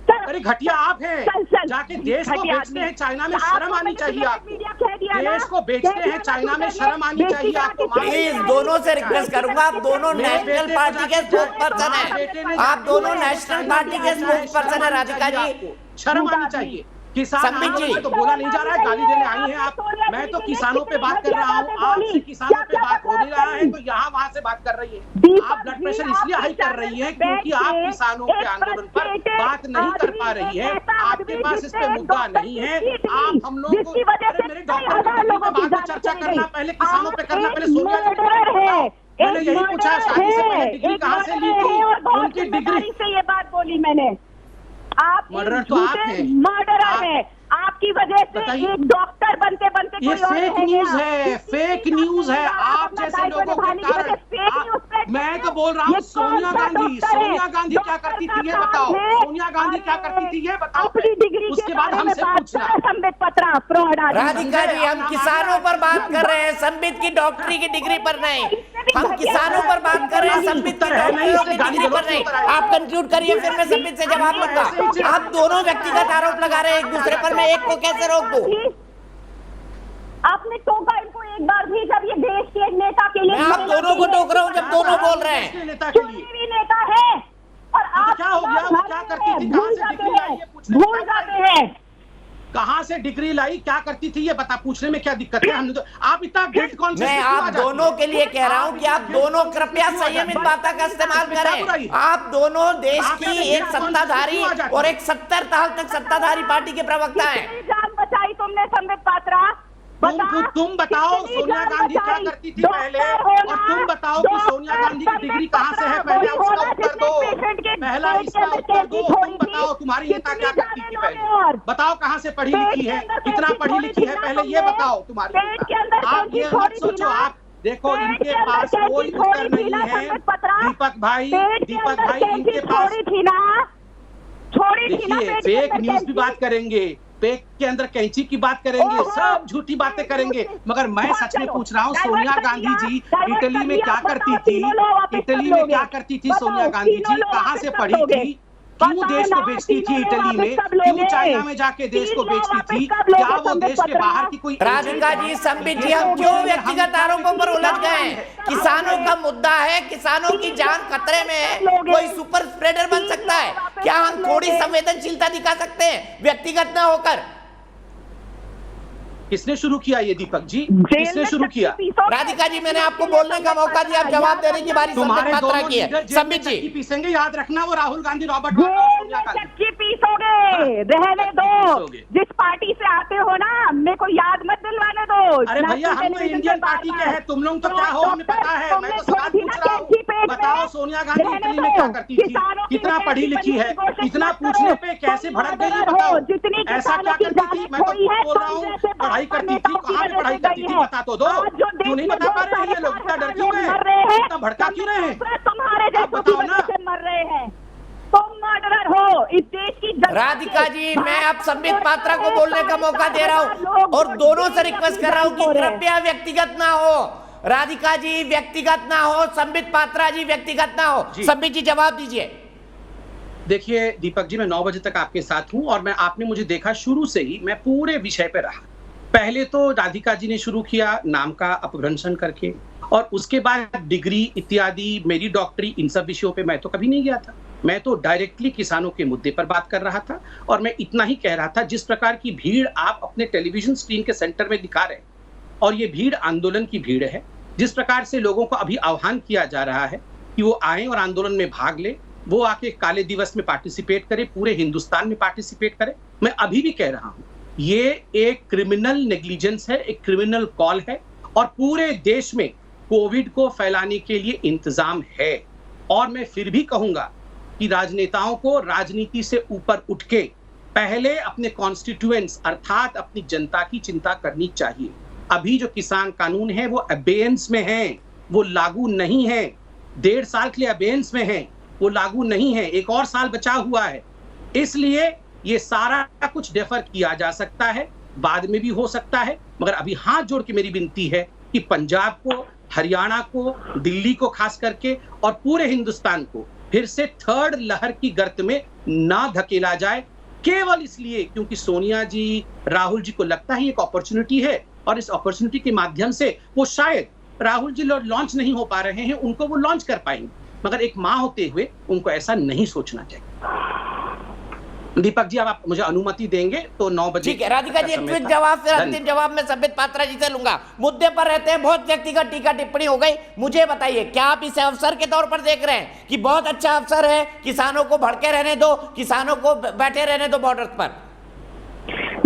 अरे घटिया आप हैं, जाके देश को बेचते हैं चाइना में, शर्म आनी चाहिए आपको। देश को बेचते हैं चाइना में, शर्म आनी चाहिए आपको। प्लीज दोनों से रिक्वेस्ट करूंगा, आप दोनों नेशनल पार्टी के स्पोक्स पर्सन हैं, आप दोनों नेशनल पार्टी के स्पोक्स पर्सन है। राधिका जी शर्म आनी चाहिए। किसान तो बोला नहीं जा रहा है, गाली देने आई हैं आप। मैं तो किसानों पे बात कर रहा हूँ, आपसे किसानों पे बात हो नहीं रहा है तो यहाँ वहाँ से बात कर रही है। आप ब्लड प्रेशर इसलिए हाई कर रही है क्योंकि आप किसानों के आंदोलन पर बात नहीं कर पा रही है, आपके पास इस पे मुद्दा नहीं है। आप हम लोग को, मेरे डॉक्टर की डिग्री पे बाद में चर्चा करना, पहले किसानों पे करना, पहले सोनिया गांधी। मैंने यही पूछा, शादी से पहले डिग्री कहाँ से ली थी? उनकी डिग्री से ये बात बोली मैंने। आप मर्डर तो आप हैं, मर्डरर है। आप आपकी वजह से बताइए। एक डॉक्टर बनते बनते ये कोई और फेक रह न्यूज गया। है, फेक न्यूज है। आप जैसे लोगों के कारण मैं तो बोल रहा हूँ, सोनिया गांधी क्या करती थी ये बताओ, सोनिया गांधी क्या करती थी ये बताओ, अपनी डिग्री उसके बाद हमसे पूछना। संबित पत्रा फ्रॉड आदमी। राधिका जी, हम किसानों पर बात कर रहे हैं, संबित की डॉक्टरी की डिग्री पर नहीं। हम किसानों पर बात कर रहे हैं, संबित की डॉक्टरी की डिग्री पर नहीं। आप कंक्लूड करिए, फिर मैं संबित से जवाब लूंगा। आप दोनों व्यक्तिगत आरोप लगा रहे हैं एक दूसरे पर, मैं एक को कैसे रोक दूं? आपने टोका इनको एक बार भी, जब ये देश के एक नेता के लिए। मैं आप दोनों को टोक रहा हूं जब दोनों बोल रहे हैं। नेता के लिए भी नेता है और आप क्या हो गया, वो क्या करती थी, कहाँ से डिग्री लाई, ये पूछने भूल जाते हैं। कहाँ से डिग्री लाई, क्या करती थी ये बता, पूछने में क्या दिक्कत है? हमने तो आप इतना गिल्ट कॉन्शियस मैं आप दोनों के लिए कह रहा हूं कि आप दोनों कृपया संयमित भाषा का इस्तेमाल करें। आप दोनों देश की एक सत्ताधारी और एक 70 साल तक सत्ताधारी पार्टी के प्रवक्ता हैं। जान बचाई तुमने संबित पात्रा। तुम बताओ सोनिया गांधी क्या करती थी पहले, और तुम बताओ कि सोनिया गांधी की डिग्री कहाँ से है, पहले उसका उत्तर दो। पहला इसका उत्तर दो, तुम बताओ तुम्हारी नेता क्या करती थी पहले, बताओ कहाँ से पढ़ी लिखी है, कितना पढ़ी लिखी है, पहले ये बताओ तुम्हारी नेता। आप ये मत सोचो, आप देखो इनके पास कोई उत्तर नहीं है। दीपक भाई इनके पास देखिए, फेक न्यूज भी बात करेंगे, पेट के अंदर कैंची की बात करेंगे, सब झूठी बातें करेंगे, मगर मैं सच में पूछ रहा हूँ, सोनिया गांधी जी इटली में क्या करती थी? इटली में क्या करती थी सोनिया गांधी जी? कहाँ से पढ़ी थी? क्यों देश को बेचती थी इटली में? क्यों चाइना में जाके देश को बेचती थी? क्या वो देश के बाहर की कोई? राधिका जी, संबित जी, हम क्यों व्यक्तिगत आरोपों पर उलझ गए? किसानों का मुद्दा है, किसानों की जान खतरे में है। कोई सुपर स्प्रेडर बन सकता है क्या? हम थोड़ी संवेदनशीलता दिखा सकते हैं व्यक्तिगत न होकर? किसने शुरू किया ये, दीपक जी? किसने शुरू किया? राधिका जी, मैंने आपको बोलने का मौका दिया, आप जवाब देने की बारी संबित पात्रा की है। संबित जी पीसेंगे, याद रखना, वो राहुल गांधी, रॉबर्ट वाड्रा और सोनिया गांधी पीसोगे, रहने दो। जिस पार्टी से आते हो ना, मेरे को याद मत दिलवाने दो। अरे भैया, हम तो इंडियन पार्टी के हैं, तुम लोग तो क्या हो हमें पता है। मैं तो सवाल पूछ रहा हूँ, बताओ सोनिया गांधी इटली में क्या करती थी? कितना पढ़ी लिखी है? इतना पूछने पे कैसे भड़क गई है बताओ? ऐसा क्या करती थी? मैं तो बोल रहा हूँ, पढ़ाई करती थी, कहाँ पे पढ़ाई करती थी बता तो दो। क्यों नहीं बता पा रहे हैं ये लोग? इतना डर क्यों है? इतना भड़का क्यों रहे हैं? तुम्हारे आप बताओ ना। मर रहे हैं, तुम मर्डरर हो इस देश की। राधिका जी, मैं अब संबित पात्रा को बोलने का मौका दे रहा हूँ और दोनों से रिक्वेस्ट कर रहा हूँ कि कृपया व्यक्तिगत ना हो। राधिका जी व्यक्तिगत ना हो, संबित पात्रा जी व्यक्तिगत ना हो। संबित जी जवाब दीजिए। देखिए दीपक जी, मैं 9 बजे तक आपके साथ हूं और आपने मुझे देखा शुरू से ही, मैं पूरे विषय पे रहा। पहले तो राधिका जी ने शुरू किया नाम का अपभ्रंशन करके, और उसके बाद डिग्री इत्यादि, मेरी डॉक्टरी, इन सब विषयों पे मैं तो कभी नहीं गया था। मैं तो डायरेक्टली किसानों के मुद्दे पर बात कर रहा था, और मैं इतना ही कह रहा था, जिस प्रकार की भीड़ आप अपने टेलीविजन स्क्रीन के सेंटर में दिखा रहे हैं, और ये भीड़ आंदोलन की भीड़ है। जिस प्रकार से लोगों को अभी आह्वान किया जा रहा है कि वो आए और आंदोलन में भाग ले, वो आके काले दिवस में पार्टिसिपेट करे, पूरे हिंदुस्तान में पार्टिसिपेट करे। मैं अभी भी कह रहा हूं, ये एक क्रिमिनल नेग्लिजेंस है, एक क्रिमिनल कॉल है, और पूरे देश में कोविड को फैलाने के लिए इंतजाम है। और मैं फिर भी कहूंगा कि राजनेताओं को राजनीति से ऊपर उठ के पहले अपने कॉन्स्टिट्यूएंट्स अर्थात अपनी जनता की चिंता करनी चाहिए। अभी जो किसान कानून है वो अबेयंस में है, वो लागू नहीं है। 1.5 साल के लिए अबेयंस में है, वो लागू नहीं है, 1 और साल बचा हुआ है। इसलिए ये सारा कुछ डेफर किया जा सकता है, बाद में भी हो सकता है, मगर अभी हाथ जोड़ के मेरी विनती है कि पंजाब को, हरियाणा को, दिल्ली को खास करके, और पूरे हिंदुस्तान को फिर से 3rd लहर की गर्त में ना धकेला जाए, केवल इसलिए क्योंकि सोनिया जी, राहुल जी को लगता है एक अपॉर्चुनिटी है, और इस अपॉर्चुनिटी के माध्यम से वो शायद, राहुल जी लॉन्च नहीं हो पा रहे हैं, उनको वो लॉन्च कर पाएंगे, मगर एक मां होते हुए उनको ऐसा नहीं सोचना चाहिए। दीपक जी, अब आप मुझे अनुमति देंगे तो 9 बजे। ठीक है राधिका जी, एक क्विक जवाब, फिर अंतिम जवाब मैं संबित पात्रा जी से लूंगा। मुद्दे पर रहते हैं, बहुत व्यक्तिगत टीका टिप्पणी हो गई। मुझे बताइए, क्या आप इसे अवसर के तौर पर देख रहे हैं कि बहुत अच्छा अवसर है, किसानों को भड़के रहने दो, किसानों को बैठे रहने दो बॉर्डर्स पर?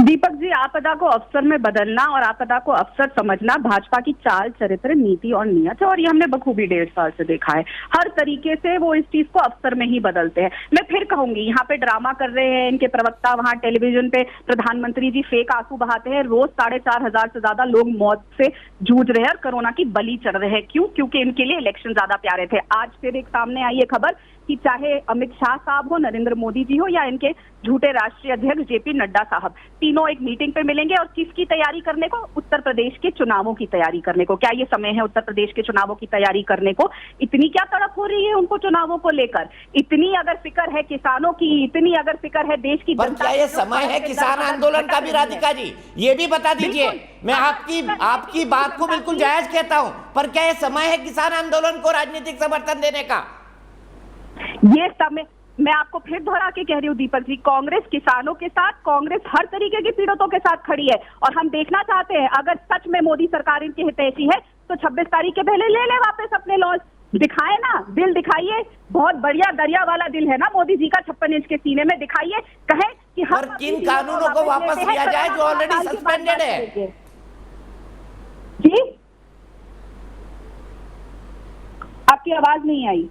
दीपक जी, आपदा को अवसर में बदलना और आपदा को अवसर समझना भाजपा की चाल, चरित्र, नीति और नियत है, और ये हमने बखूबी 1.5 साल से देखा है। हर तरीके से वो इस चीज को अवसर में ही बदलते हैं। मैं फिर कहूंगी, यहाँ पे ड्रामा कर रहे हैं इनके प्रवक्ता, वहां टेलीविजन पे प्रधानमंत्री जी फेक आंसू बहाते हैं। रोज 4,500 से ज्यादा लोग मौत से जूझ रहे हैं और कोरोना की बलि चढ़ रहे हैं। क्यों? क्योंकि इनके लिए इलेक्शन ज्यादा प्यारे थे। आज फिर एक सामने आई है खबर कि चाहे अमित शाह साहब हो, नरेंद्र मोदी जी हो या इनके झूठे राष्ट्रीय अध्यक्ष जेपी नड्डा साहब, तीनों एक मीटिंग पे मिलेंगे और किसकी तैयारी करने को? उत्तर प्रदेश के चुनावों की तैयारी करने को। क्या ये समय है उत्तर प्रदेश के चुनावों की तैयारी करने को? इतनी क्या तड़प हो रही है उनको चुनावों को लेकर? इतनी अगर फिक्र है किसानों की, इतनी अगर फिक्र है देश की पर क्या ये समय है किसान आंदोलन का भी? राधिका जी, ये भी बता दीजिए। मैं आपकी बात को बिल्कुल जायज कहता हूं, पर क्या ये समय है किसान आंदोलन को राजनीतिक समर्थन देने का? ये समय, मैं आपको फिर दोहरा के कह रही हूँ दीपक जी, कांग्रेस किसानों के साथ, कांग्रेस हर तरीके के पीड़ितों के साथ खड़ी है। और हम देखना चाहते हैं, अगर सच में मोदी सरकार इनकी हितैषी है तो 26 तारीख के पहले ले वापस अपने लॉन्च, दिखाए ना, दिल दिखाइए। बहुत बढ़िया दरिया वाला दिल है ना मोदी जी का, 56 इंच के सीने में दिखाइए। कहें कि हम किन कानूनों को वापस लिया जाए जो ऑलरेडी सस्पेंडेड है? जी, आपकी आवाज नहीं आई।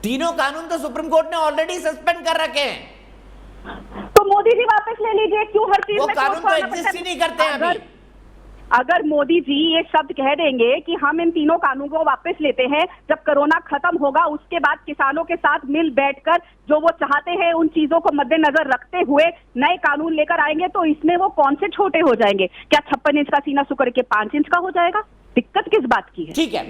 तीनों कानून तो सुप्रीम कोर्ट ने ऑलरेडी सस्पेंड कर रखे हैं, तो मोदी जी वापस ले लीजिए। क्यों हर चीज वो में कानून तो एग्जिस्ट ही नहीं करते हैं अभी। अगर मोदी जी ये शब्द कह देंगे कि हम इन तीनों कानूनों को वापस लेते हैं, जब कोरोना खत्म होगा उसके बाद किसानों के साथ मिल बैठकर जो वो चाहते हैं उन चीजों को मद्देनजर रखते हुए नए कानून लेकर आएंगे, तो इसमें वो कौन से छोटे हो जाएंगे? क्या 56 इंच का सीना सुकर के 5 इंच का हो जाएगा? दिक्कत किस बात की है? ठीक है,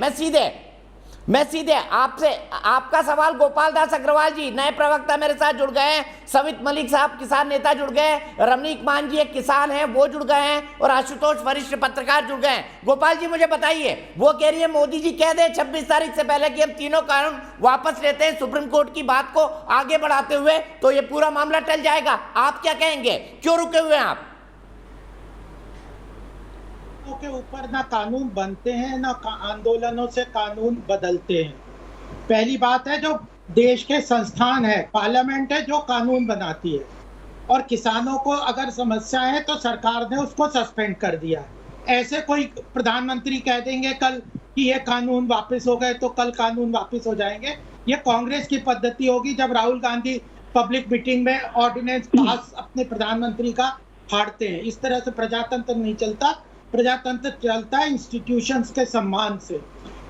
मैं सीधे आपसे, आपका सवाल गोपाल दास अग्रवाल जी, नए प्रवक्ता मेरे साथ जुड़ गए हैं, सवित मलिक साहब किसान नेता जुड़ गए, रमनीक मान जी एक किसान हैं वो जुड़ गए हैं, और आशुतोष वरिष्ठ पत्रकार जुड़ गए हैं। गोपाल जी मुझे बताइए, वो कह रही है मोदी जी कह दे 26 तारीख से पहले कि हम तीनों कानून वापस लेते हैं सुप्रीम कोर्ट की बात को आगे बढ़ाते हुए, तो ये पूरा मामला टल जाएगा। आप क्या कहेंगे, क्यों रुके हुए हैं आप? के ऊपर ना कानून बनते हैं ना आंदोलनों से कानून बदलते हैं। पहली बात है, जो देश के संस्थान है, पार्लियामेंट है जो कानून बनाती है, और किसानों को अगर समस्या है तो सरकार ने उसको सस्पेंड कर दिया। ऐसे कोई प्रधानमंत्री कह देंगे कल कि ये कानून वापस हो गए तो कल कानून वापस हो जाएंगे। ये कांग्रेस की पद्धति होगी, जब राहुल गांधी पब्लिक मीटिंग में ऑर्डिनेंस पास अपने प्रधानमंत्री का फाड़ते हैं। इस तरह से प्रजातंत्र नहीं चलता। प्रजातंत्र चलता है इंस्टीट्यूशंस के सम्मान से।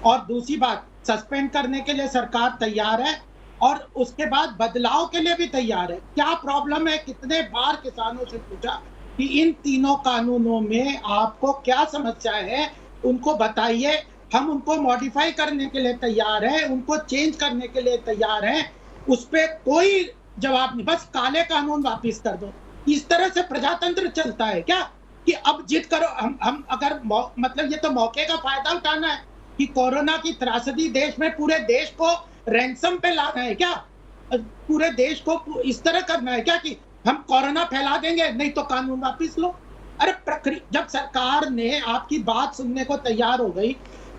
और दूसरी बात, सस्पेंड करने के लिए सरकार तैयार है और उसके बाद बदलाव के लिए भी तैयार है। क्या प्रॉब्लम है? कितने बार किसानों से पूछा कि इन तीनों कानूनों में आपको क्या समस्या है, उनको बताइए। हम उनको मॉडिफाई करने के लिए तैयार हैं, उनको चेंज करने के लिए तैयार हैं। उस पर कोई जवाब नहीं, बस काले कानून वापिस कर दो। इस तरह से प्रजातंत्र चलता है क्या कि अब जिद करो? हम अगर मतलब ये तो मौके का फायदा उठाना है कि कोरोना की त्रासदी देश में, पूरे देश को रैंसम पे लाना है क्या? पूरे देश को इस तरह करना है क्या कि हम कोरोना फैला देंगे, नहीं तो कानून वापिस लो? अरे जब सरकार ने आपकी बात सुनने को तैयार हो गई,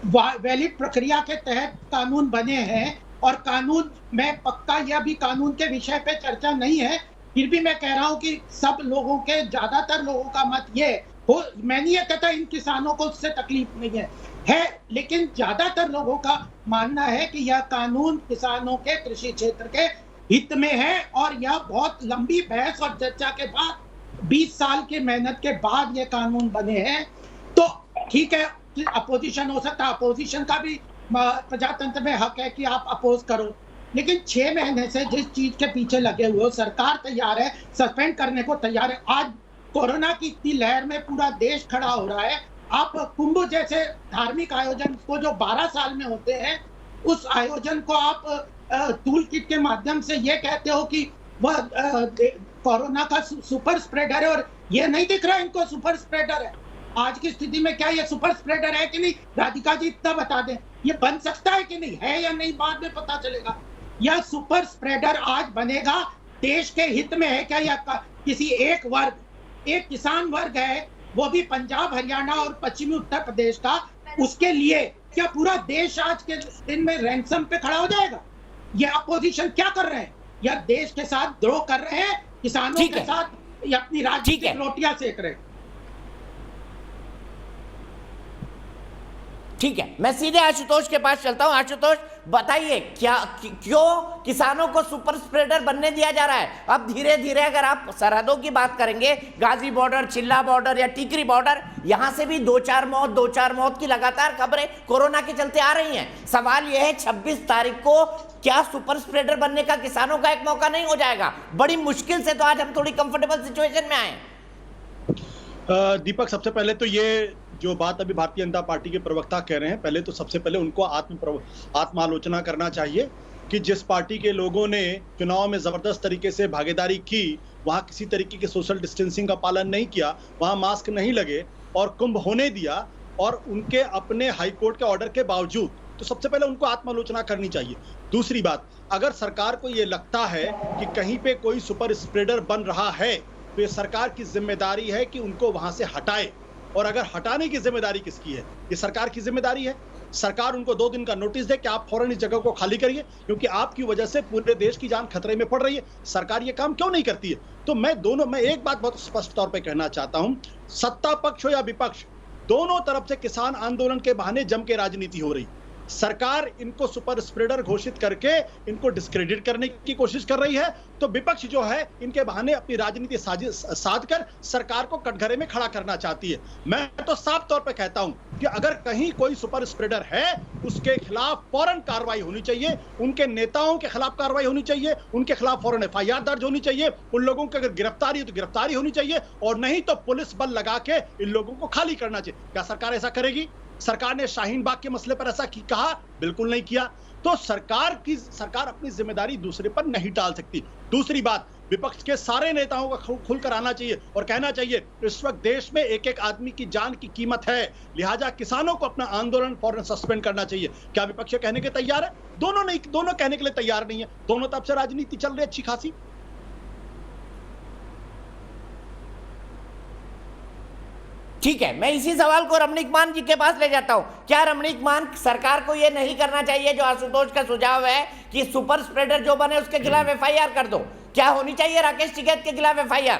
वैलिड प्रक्रिया के तहत कानून बने हैं, और कानून में पक्का यह भी कानून के विषय पे चर्चा नहीं है, फिर भी मैं कह रहा हूं कि सब लोगों के, ज्यादातर लोगों का मत ये हो, मैं नहीं कहता इन किसानों को उससे तकलीफ नहीं है, लेकिन ज्यादातर लोगों का मानना है कि यह कानून किसानों के, कृषि क्षेत्र के हित में है। और यह बहुत लंबी बहस और चर्चा के बाद, 20 साल की मेहनत के बाद ये कानून बने हैं। तो ठीक है, अपोजिशन हो सकता है, अपोजिशन का भी प्रजातंत्र में हक है कि आप अपोज करो, लेकिन 6 महीने से जिस चीज के पीछे लगे हुए हो, सरकार तैयार है, सस्पेंड करने को तैयार है। आज कोरोना की इतनी लहर में पूरा देश खड़ा हो रहा है। आप कुंभ जैसे धार्मिक आयोजन को जो 12 साल में होते हैं, उस आयोजन को आप टूल किट के माध्यम से ये कहते हो कि वह कोरोना का सुपर स्प्रेडर है, और ये नहीं दिख रहा इनको सुपर स्प्रेडर है। आज की स्थिति में क्या ये सुपर स्प्रेडर है कि नहीं? राधिका जी इतना बता दें, ये बन सकता है कि नहीं है या नहीं, बाद में पता चलेगा। यह सुपर स्प्रेडर आज बनेगा, देश के हित में है क्या? या किसी एक वर्ग, एक किसान वर्ग है, वो भी पंजाब, हरियाणा और पश्चिमी उत्तर प्रदेश का, उसके लिए क्या पूरा देश आज के दिन में रैंसम पे खड़ा हो जाएगा? ये अपोजिशन क्या कर रहे हैं? यह देश के साथ द्रोह कर रहे हैं, किसानों के साथ ये अपनी राजनीतिक रोटियां सेक रहे हैं। ठीक है, मैं सीधे आशुतोष के पास चलता हूं। आशुतोष, बताइए क्यों किसानों को सुपर स्प्रेडर बनने दिया जा रहा है? अब धीरे धीरे अगर आप सरहदों की बात करेंगे, गाजी बॉर्डर, चिल्ला बॉर्डर या टिकरी बॉर्डर, यहां से भी दो चार मौत की लगातार खबरें कोरोना के चलते आ रही हैं। सवाल यह है 26 तारीख को क्या सुपर स्प्रेडर बनने का किसानों का एक मौका नहीं हो जाएगा? बड़ी मुश्किल से तो आज हम थोड़ी कंफर्टेबल सिचुएशन में आए। दीपक, सबसे पहले तो ये जो बात अभी भारतीय जनता पार्टी के प्रवक्ता कह रहे हैं, पहले तो सबसे पहले उनको आत्मालोचना करना चाहिए कि जिस पार्टी के लोगों ने चुनाव में जबरदस्त तरीके से भागीदारी की, वहां किसी तरीके के सोशल डिस्टेंसिंग का पालन नहीं किया, वहां मास्क नहीं लगे और कुंभ होने दिया, और उनके अपने हाईकोर्ट के ऑर्डर के बावजूद, तो सबसे पहले उनको आत्मालोचना करनी चाहिए। दूसरी बात, अगर सरकार को ये लगता है कि कहीं पे कोई सुपर स्प्रेडर बन रहा है तो ये सरकार की जिम्मेदारी है कि उनको वहां से हटाए। और अगर हटाने की जिम्मेदारी किसकी है? ये सरकार की जिम्मेदारी है। सरकार उनको 2 दिन का नोटिस दे कि आप फौरन इस जगह को खाली करिए, क्योंकि आपकी वजह से पूरे देश की जान खतरे में पड़ रही है। सरकार ये काम क्यों नहीं करती है? तो मैं एक बात बहुत स्पष्ट तौर पे कहना चाहता हूं, सत्ता पक्ष हो या विपक्ष, दोनों तरफ से किसान आंदोलन के बहाने जम के राजनीति हो रही। सरकार इनको सुपर स्प्रेडर घोषित करके इनको डिस्क्रेडिट करने की कोशिश कर रही है, तो विपक्ष जो है इनके बहाने अपनी राजनीति साध कर सरकार को कटघरे में खड़ा करना चाहती है। मैं तो साफ तौर पे कहता हूं कि अगर कहीं कोई सुपर स्प्रेडर है, उसके खिलाफ फौरन कार्रवाई होनी चाहिए, उनके नेताओं के खिलाफ कार्रवाई होनी चाहिए, उनके खिलाफ फौरन FIR दर्ज होनी चाहिए, उन लोगों की अगर गिरफ्तारी है तो गिरफ्तारी होनी चाहिए, और नहीं तो पुलिस बल लगा के इन लोगों को खाली करना चाहिए। क्या सरकार ऐसा करेगी? सरकार ने शाहीन बाग के मसले पर ऐसा कहा? बिल्कुल नहीं किया। तो सरकार अपनी जिम्मेदारी दूसरे पर नहीं टाल सकती। दूसरी बात, विपक्ष के सारे नेताओं का खुलकर आना चाहिए और कहना चाहिए इस वक्त देश में एक एक आदमी की जान की कीमत है, लिहाजा किसानों को अपना आंदोलन फौरन सस्पेंड करना चाहिए। क्या विपक्ष कहने के तैयार है? दोनों कहने के लिए तैयार नहीं है। दोनों तरफ से राजनीति चल रही है अच्छी खासी। ठीक है, मैं इसी सवाल को रमणीक मान जी के पास ले जाता हूं। क्या रमणीक मान, सरकार को यह नहीं करना चाहिए जो आशुतोष का सुझाव है कि सुपर स्प्रेडर जो बने उसके खिलाफ FIR कर दो? क्या होनी चाहिए राकेश टिकैत के खिलाफ FIR?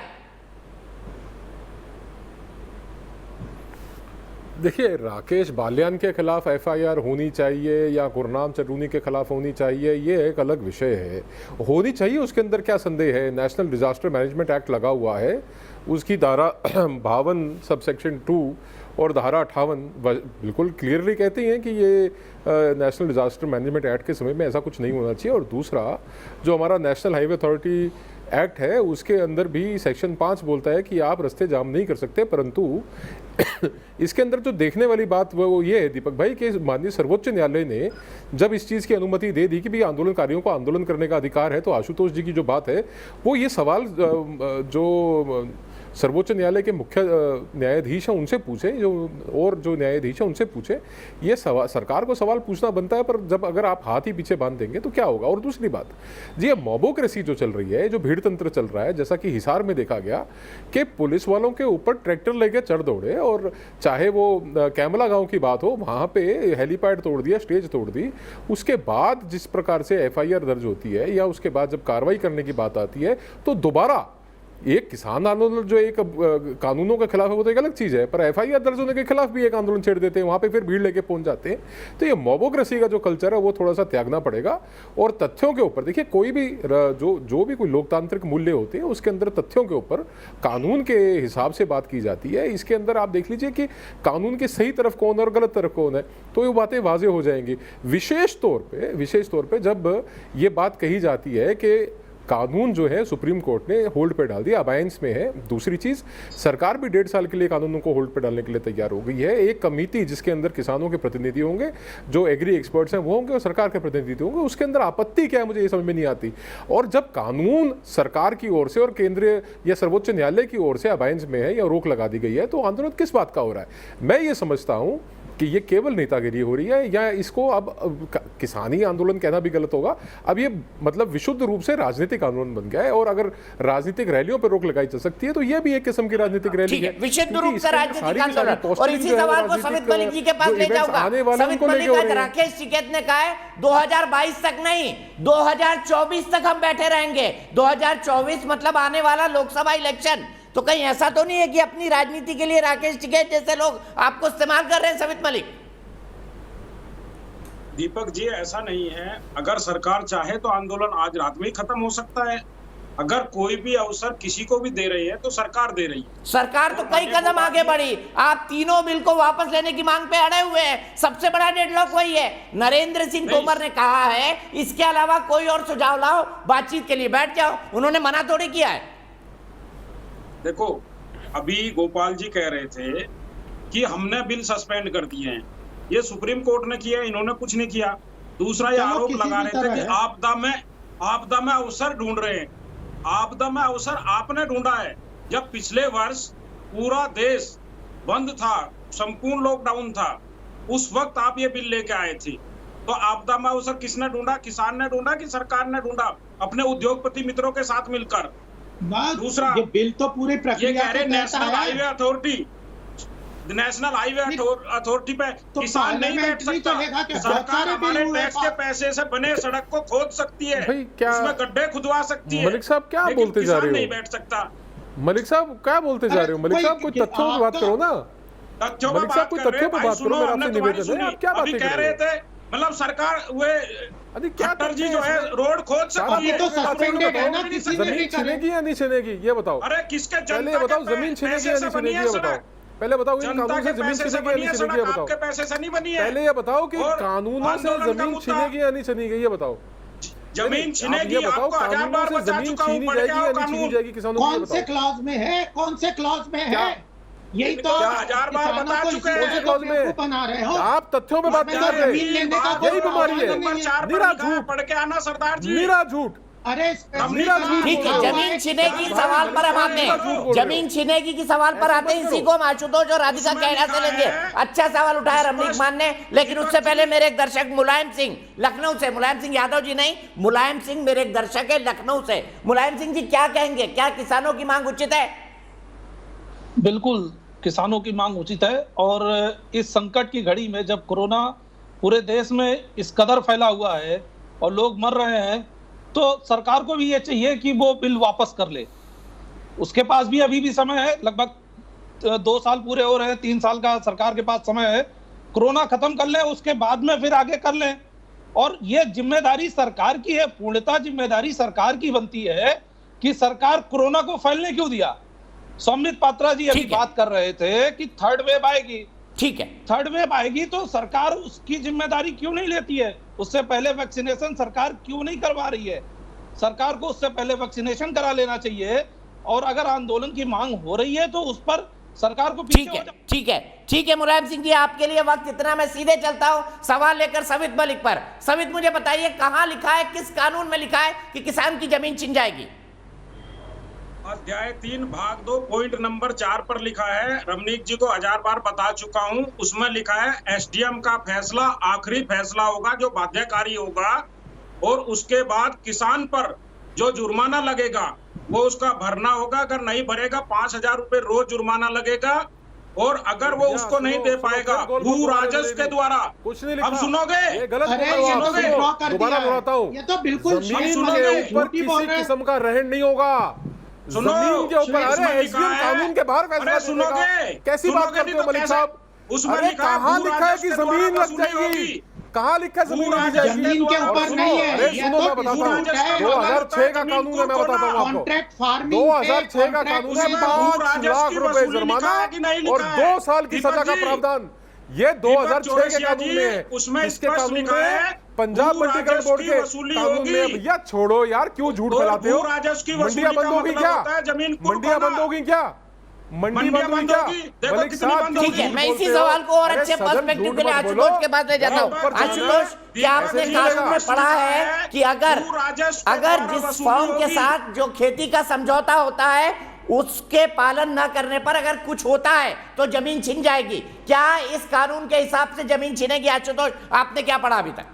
देखिए, राकेश बालियान के खिलाफ FIR होनी चाहिए या गुरनाम चरूनी के खिलाफ होनी चाहिए, ये एक अलग विषय है। होनी चाहिए, उसके अंदर क्या संदेह है? नेशनल डिजास्टर मैनेजमेंट एक्ट लगा हुआ है, उसकी धारा 52 सबसेक्शन 2 और धारा 58 बिल्कुल क्लियरली कहती हैं कि ये नेशनल डिजास्टर मैनेजमेंट एक्ट के समय में ऐसा कुछ नहीं होना चाहिए। और दूसरा, जो हमारा नेशनल हाईवे अथॉरिटी एक्ट है, उसके अंदर भी सेक्शन 5 बोलता है कि आप रास्ते जाम नहीं कर सकते, परंतु इसके अंदर जो देखने वाली बात वो ये है दीपक भाई कि माननीय सर्वोच्च न्यायालय ने जब इस चीज़ की अनुमति दे दी कि भाई आंदोलनकारियों को आंदोलन करने का अधिकार है, तो आशुतोष जी की जो बात है वो ये सवाल जो सर्वोच्च न्यायालय के मुख्य न्यायाधीश हैं उनसे पूछे, जो न्यायाधीश हैं उनसे पूछे। ये सरकार को सवाल पूछना बनता है, पर जब अगर आप हाथ ही पीछे बांध देंगे तो क्या होगा? और दूसरी बात जी, ये मोबोक्रेसी जो चल रही है, जो भीड़ तंत्र चल रहा है, जैसा कि हिसार में देखा गया कि पुलिस वालों के ऊपर ट्रैक्टर लेके चढ़ दौड़े, और चाहे वो कैमला गांव की बात हो, वहाँ पे हेलीपैड तोड़ दिया, स्टेज तोड़ दी। उसके बाद जिस प्रकार से FIR दर्ज होती है या उसके बाद जब कार्रवाई करने की बात आती है, तो दोबारा एक किसान आंदोलन जो एक कानूनों के खिलाफ है वो तो एक अलग चीज़ है, पर FIR दर्ज होने के खिलाफ भी एक आंदोलन छेड़ देते हैं, वहाँ पे फिर भीड़ लेके पहुंच जाते हैं। तो ये मोबोक्रेसी का जो कल्चर है वो थोड़ा सा त्यागना पड़ेगा। और तथ्यों के ऊपर देखिए, कोई भी जो भी कोई लोकतांत्रिक मूल्य होते हैं उसके अंदर तथ्यों के ऊपर कानून के हिसाब से बात की जाती है। इसके अंदर आप देख लीजिए कि कानून के सही तरफ कौन है और गलत तरफ कौन है, तो ये बातें वाजे हो जाएंगी। विशेष तौर पर जब ये बात कही जाती है कि कानून जो है सुप्रीम कोर्ट ने होल्ड पे डाल दिया, अबायंस में है। दूसरी चीज़, सरकार भी 1.5 साल के लिए कानूनों को होल्ड पे डालने के लिए तैयार हो गई है। एक कमेटी जिसके अंदर किसानों के प्रतिनिधि होंगे, जो एग्री एक्सपर्ट्स हैं वो होंगे, और सरकार के प्रतिनिधि होंगे। उसके अंदर आपत्ति क्या है मुझे ये समझ में नहीं आती। और जब कानून सरकार की ओर से और केंद्रीय या सर्वोच्च न्यायालय की ओर से अबायंस में है या रोक लगा दी गई है, तो आंदोलन किस बात का हो रहा है? मैं ये समझता हूँ कि ये केवल नेतागिरी हो रही है, या इसको अब किसानी आंदोलन कहना भी गलत होगा। अब ये मतलब विशुद्ध रूप से राजनीतिक आंदोलन बन गया है, और अगर राजनीतिक रैलियों पर रोक लगाई जा सकती है तो ये भी एक किस्म की राजनीतिक रैली है, विशुद्ध रूप से राजनीतिक आंदोलन। और इसी सवाल को समित मलिक जी के पास ले जाऊंगा। समित मलिक, राकेश टिकैत ने कहा है 2022 तक नहीं, 2024 तक हम बैठे रहेंगे। 2024 मतलब आने वाला लोकसभा इलेक्शन। तो कहीं ऐसा तो नहीं है कि अपनी राजनीति के लिए राकेश टिकैत जैसे लोग आपको इस्तेमाल कर रहे हैं सवित मलिक? दीपक जी, ऐसा नहीं है। अगर सरकार चाहे तो आंदोलन आज रात में ही खत्म हो सकता है। अगर कोई भी अवसर किसी को भी दे रही है तो सरकार दे रही है। सरकार तो कई कदम आगे बढ़ी। आप तीनों बिल को वापस लेने की मांग पे अड़े हुए हैं। सबसे बड़ा डेडलॉक वही है। नरेंद्र सिंह तोमर ने कहा है इसके अलावा कोई और सुझाव लाओ, बातचीत के लिए बैठ जाओ। उन्होंने मना थोड़ी किया है। देखो, अभी गोपाल जी कह रहे थे कि हमने बिल सस्पेंड कर दिए हैं। ये सुप्रीम कोर्ट ने किया, इन्होंने कुछ नहीं किया। दूसरा ये आरोप लगा रहे थे कि आपदा में अवसर ढूंढ रहे हैं। आपदा में अवसर आपने ढूंढा है। जब पिछले वर्ष पूरा देश बंद था, संपूर्ण लॉकडाउन था, उस वक्त आप ये बिल लेके आए थे। तो आपदा में अवसर किसने ढूंढा? किसान ने ढूंढा कि सरकार ने ढूंढा अपने उद्योगपति मित्रों के साथ मिलकर? दूसरा, ये बिल तो पूरी प्रक्रिया ये कह रहे नेशनल हाईवे अथॉरिटी पे तो किसान नहीं बैठ सकता। सरकार हमारे टैक्स के पैसे से बने सड़क को खोद सकती है, उसमें गड्ढे खुदवा सकती है। मलिक साहब क्या बोलते जा रहे हो? नहीं बैठ सकता। मलिक साहब क्या बोलते जा रहे हो? मलिक साहब कोई तथ्यों पर बात करो ना। तथ्यों मलिक साहब कोई तथ्यों पर बात करो। मेरा आपसे निवेदन है, आप क्या बातें कह रहे थे? मतलब सरकार खट्टर जी जो है रोड खोद सकती है। तो सस्पेंडेड है ना, किसी ने जमीन छिनेगी या नहीं छिनेगी ये बताओ। अरे किसके? पहले ये बताओ, जमीन छिनेगी या नहीं छिनेगी ये बताओ। पहले बताओ, इन कानून से जमीन छिनेगी या नहीं छिनेगी ये बताओ। आपके पैसे से नहीं बनी है। पहले ये बताओ कि कानूनों से जमीन छिनेगी या नहीं छिनेगी ये बताओ। जमीन छिनेगी, आपको 1000 बार बता जमीन चुका हूं। छीनी जाएगी या नहीं छीनी जाएगी किसानों को? कौन से क्लॉज में है? कौन से क्लॉज में है? यही तो 1000 बार बता चुके हैं। बना रहे हो आप तथ्यों में बात कर रहे हैं। यही बीमारी है। निरा झूठ, पढ़ के आना सरदार जी, निरा झूठ। अरे ठीक है, जमीन छिनेगी सवाल पर हम आते हैं। जमीन छिनेगी की सवाल पर आते हैं। इसी को हम आशुतोष और राधिका कहना से लेंगे। अच्छा सवाल उठाया रमनीक मान ने, लेकिन उससे पहले मेरे एक दर्शक मुलायम सिंह लखनऊ से, मुलायम सिंह यादव जी नहीं, मुलायम सिंह मेरे एक दर्शक है लखनऊ से। मुलायम सिंह जी क्या कहेंगे? क्या किसानों की मांग उचित है? बिल्कुल, किसानों की मांग उचित है। और इस संकट की घड़ी में जब कोरोना पूरे देश में इस कदर फैला हुआ है और लोग मर रहे हैं, तो सरकार को भी ये चाहिए कि वो बिल वापस कर ले। उसके पास भी अभी भी समय है, लगभग 2 साल पूरे हो रहे हैं, 3 साल का सरकार के पास समय है। कोरोना खत्म कर लें, उसके बाद में फिर आगे कर लें। और ये जिम्मेदारी सरकार की है, पूर्णतः जिम्मेदारी सरकार की बनती है कि सरकार कोरोना को फैलने क्यों दिया। सौमित पात्रा जी अभी बात कर रहे थे कि थर्ड वेव आएगी। ठीक है, थर्ड वेव आएगी तो सरकार उसकी जिम्मेदारी क्यों नहीं लेती है? उससे पहले वैक्सीनेशन सरकार क्यों नहीं करवा रही है? सरकार को उससे पहले वैक्सीनेशन करा लेना चाहिए। और अगर आंदोलन की मांग हो रही है तो उस पर सरकार को ठीक है मुलायम सिंह जी, आपके लिए वक्त इतना। मैं सीधे चलता हूं सवाल लेकर सवित मलिक पर। सवित, मुझे बताइए कहां लिखा है, किस कानून में लिखा है कि किसान की जमीन छिन जाएगी? अध्याय 3 भाग 2 पॉइंट नंबर 4 पर लिखा है। रमनीक जी को 1000 बार बता चुका हूं। उसमें लिखा है एसडीएम का फैसला आखिरी फैसला होगा जो बाध्यकारी होगा, और उसके बाद किसान पर जो जुर्माना लगेगा वो उसका भरना होगा। अगर नहीं भरेगा 5000 रुपए रोज जुर्माना लगेगा। और अगर वो उसको नहीं दे पाएगा भू राजस्व के द्वारा, अब सुनोगे? दोबारा दोहराता हूँ, ये तो बिल्कुल जमीन के ऊपर किसी किस्म का रहन नहीं होगा। जमीन के ऊपर, अरे एसडीएम कानून के बाहर फैसला सुनोगे? कैसी बात करते हो मलिक साहब? अरे कहाँ लिखा है कि जमीन लग जाएगी? कहाँ लिखा है जमीन लग जाएगी? जमीन के ऊपर नहीं है। अरे सुनो, मैं बताता हूँ, 2006 का कानून है, मैं बताता हूँ आपको। 2006 का कानून है, 5 लाख रुपए जुर्माना और 2 साल की सजा का प्रावधान। ये 2006 के कानून में है। इसके कानून में पंजाब मंडीकरण बोर्ड के कानून में। भैया छोड़ो यार, क्यों झूठ फैलाते हो? मंडियां बंद होगी क्या? मंडियां बंद होगी क्या? मंडी बंद होगी क्या? मलिक साहब, ठीक है, मैं इसी सवाल को और अच्छे पर्सपेक्टिव के लिए आशुतोष के पास ले जाता हूँ। आशुतोष, क्या आपने कानून में पढ़ा है कि अगर जिस फॉर्म के साथ जो खेती का समझौता होता है उसके पालन न करने पर अगर कुछ होता है तो जमीन छिन जाएगी? क्या इस कानून के हिसाब से जमीन छिनेगी? आशुतोष, आपने क्या पढ़ा अभी तक?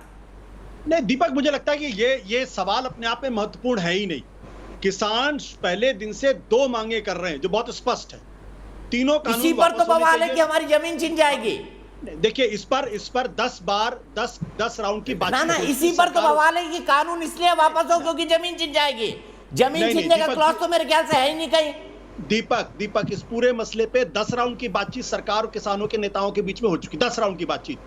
नहीं दीपक, मुझे लगता है कि ये सवाल अपने आप में महत्वपूर्ण है ही नहीं। किसान पहले दिन से 2 मांगे कर रहे हैं जो बहुत स्पष्ट है। तीनों कानून इसी पर तो बवाल है कि हमारी जमीन छिन जाएगी। देखिए, इस पर 10 राउंड की बात ना, इसी पर तो बवाल है कि कानून इसलिए वापस हो क्योंकि जमीन छिन जाएगी। जमीन छिनने का क्लॉज तो मेरे ख्याल से है ही नहीं कहीं। दीपक इस पूरे मसले पे 10 राउंड की बातचीत सरकार और किसानों के नेताओं के बीच में हो चुकी, 10 राउंड की बातचीत।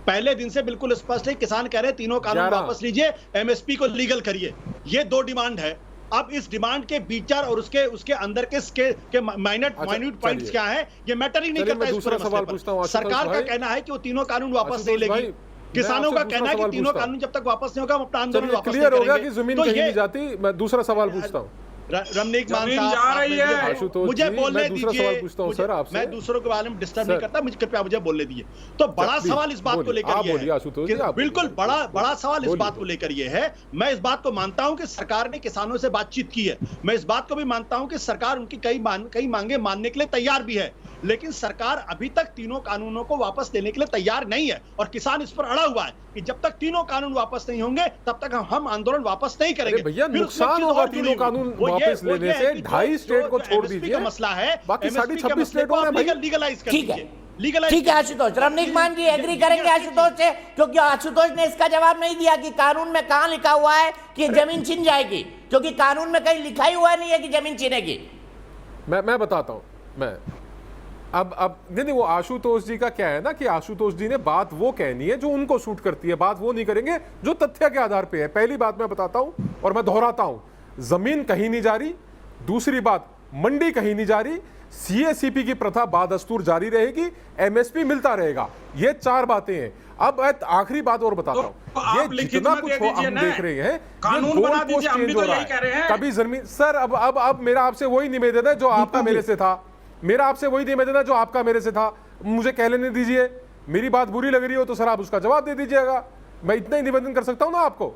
पहले दिन से बिल्कुल स्पष्ट है, किसान कह रहे हैं तीनों कानून वापस लीजिए, एमएसपी को लीगल करिए। ये 2 डिमांड है। अब इस डिमांड के विचार और उसके अंदर के माइन्यूट पॉइंट्स क्या है, ये मैटर ही नहीं करता है। दूसरा सवाल पूछता हूं, सरकार का कहना है कि वो तीनों कानून वापस नहीं लेगी, किसानों का कहना है कि तीनों कानून जब तक वापस नहीं होगा हम अपना आंदोलन वापस नहीं करेंगे। क्लियर होगा कि जमीन कहीं नहीं जाती। मैं दूसरा सवाल पूछता हूं, रमनीक मान साहब मुझे बोलने दीजिए, सर आपसे मैं दूसरों के बारे में डिस्टर्ब नहीं करता, मुझे कृपया मुझे बोलने दीजिए। तो बड़ा सवाल इस बात को लेकर ये है, बिल्कुल बड़ा सवाल इस बात को लेकर ये है। मैं इस बात को मानता हूं कि सरकार ने किसानों से बातचीत की है, मैं इस बात को भी मानता हूं कि सरकार उनकी कई मांगे मानने के लिए तैयार भी है, लेकिन सरकार अभी तक तीनों कानूनों को वापस लेने के लिए तैयार नहीं है और किसान इस पर अड़ा हुआ है कि जब तक तीनों कानून वापस नहीं होंगे तब तक हम आंदोलन वापस नहीं करेंगे। भैया नुकसान होगा तीनों कानून वापस लेने से, 2.5 स्टेट को छोड़ दीजिए, मसला है बाकी 26.5 स्टेटों में लीगलाइज कर दीजिए। ठीक है आशुतोष, रमनीक मान जी एग्री करेंगे आशुतोष से, क्योंकि आशुतोष ने इसका जवाब नहीं दिया कि कानून में कहां लिखा हुआ है कि जमीन छीन जाएगी, क्योंकि कानून में कहीं लिखा ही हुआ नहीं है कि जमीन छीनेगी। मैं बताता हूं, मैं अब नहीं वो आशुतोष जी का क्या है ना कि आशुतोष जी ने बात वो कहनी है जो उनको सूट करती है, बात वो नहीं करेंगे जो तथ्य के आधार पे है। पहली बात मैं बताता हूं और मैं दोहराता हूं, जमीन कहीं नहीं जा रही। दूसरी बात, मंडी कहीं नहीं जा रही, सीएसीपी की प्रथा बादस्तूर जारी रहेगी, एमएसपी मिलता रहेगा। ये 4 बातें हैं। अब आखिरी बात और बताता हूं, ये जितना कुछ हम देख रहे हैं, कानून बना दीजिए, हम भी तो यही कह रहे हैं। कभी जमीन सर, अब मेरा आपसे वही निवेदन है जो आपका मेरे से था, मेरा आपसे वही निवेदन है जो आपका मेरे से था। मुझे कह लेने दीजिए, मेरी बात बुरी लग रही हो तो सर आप उसका जवाब दे दीजिएगा, मैं इतना ही निवेदन कर सकता हूं ना आपको।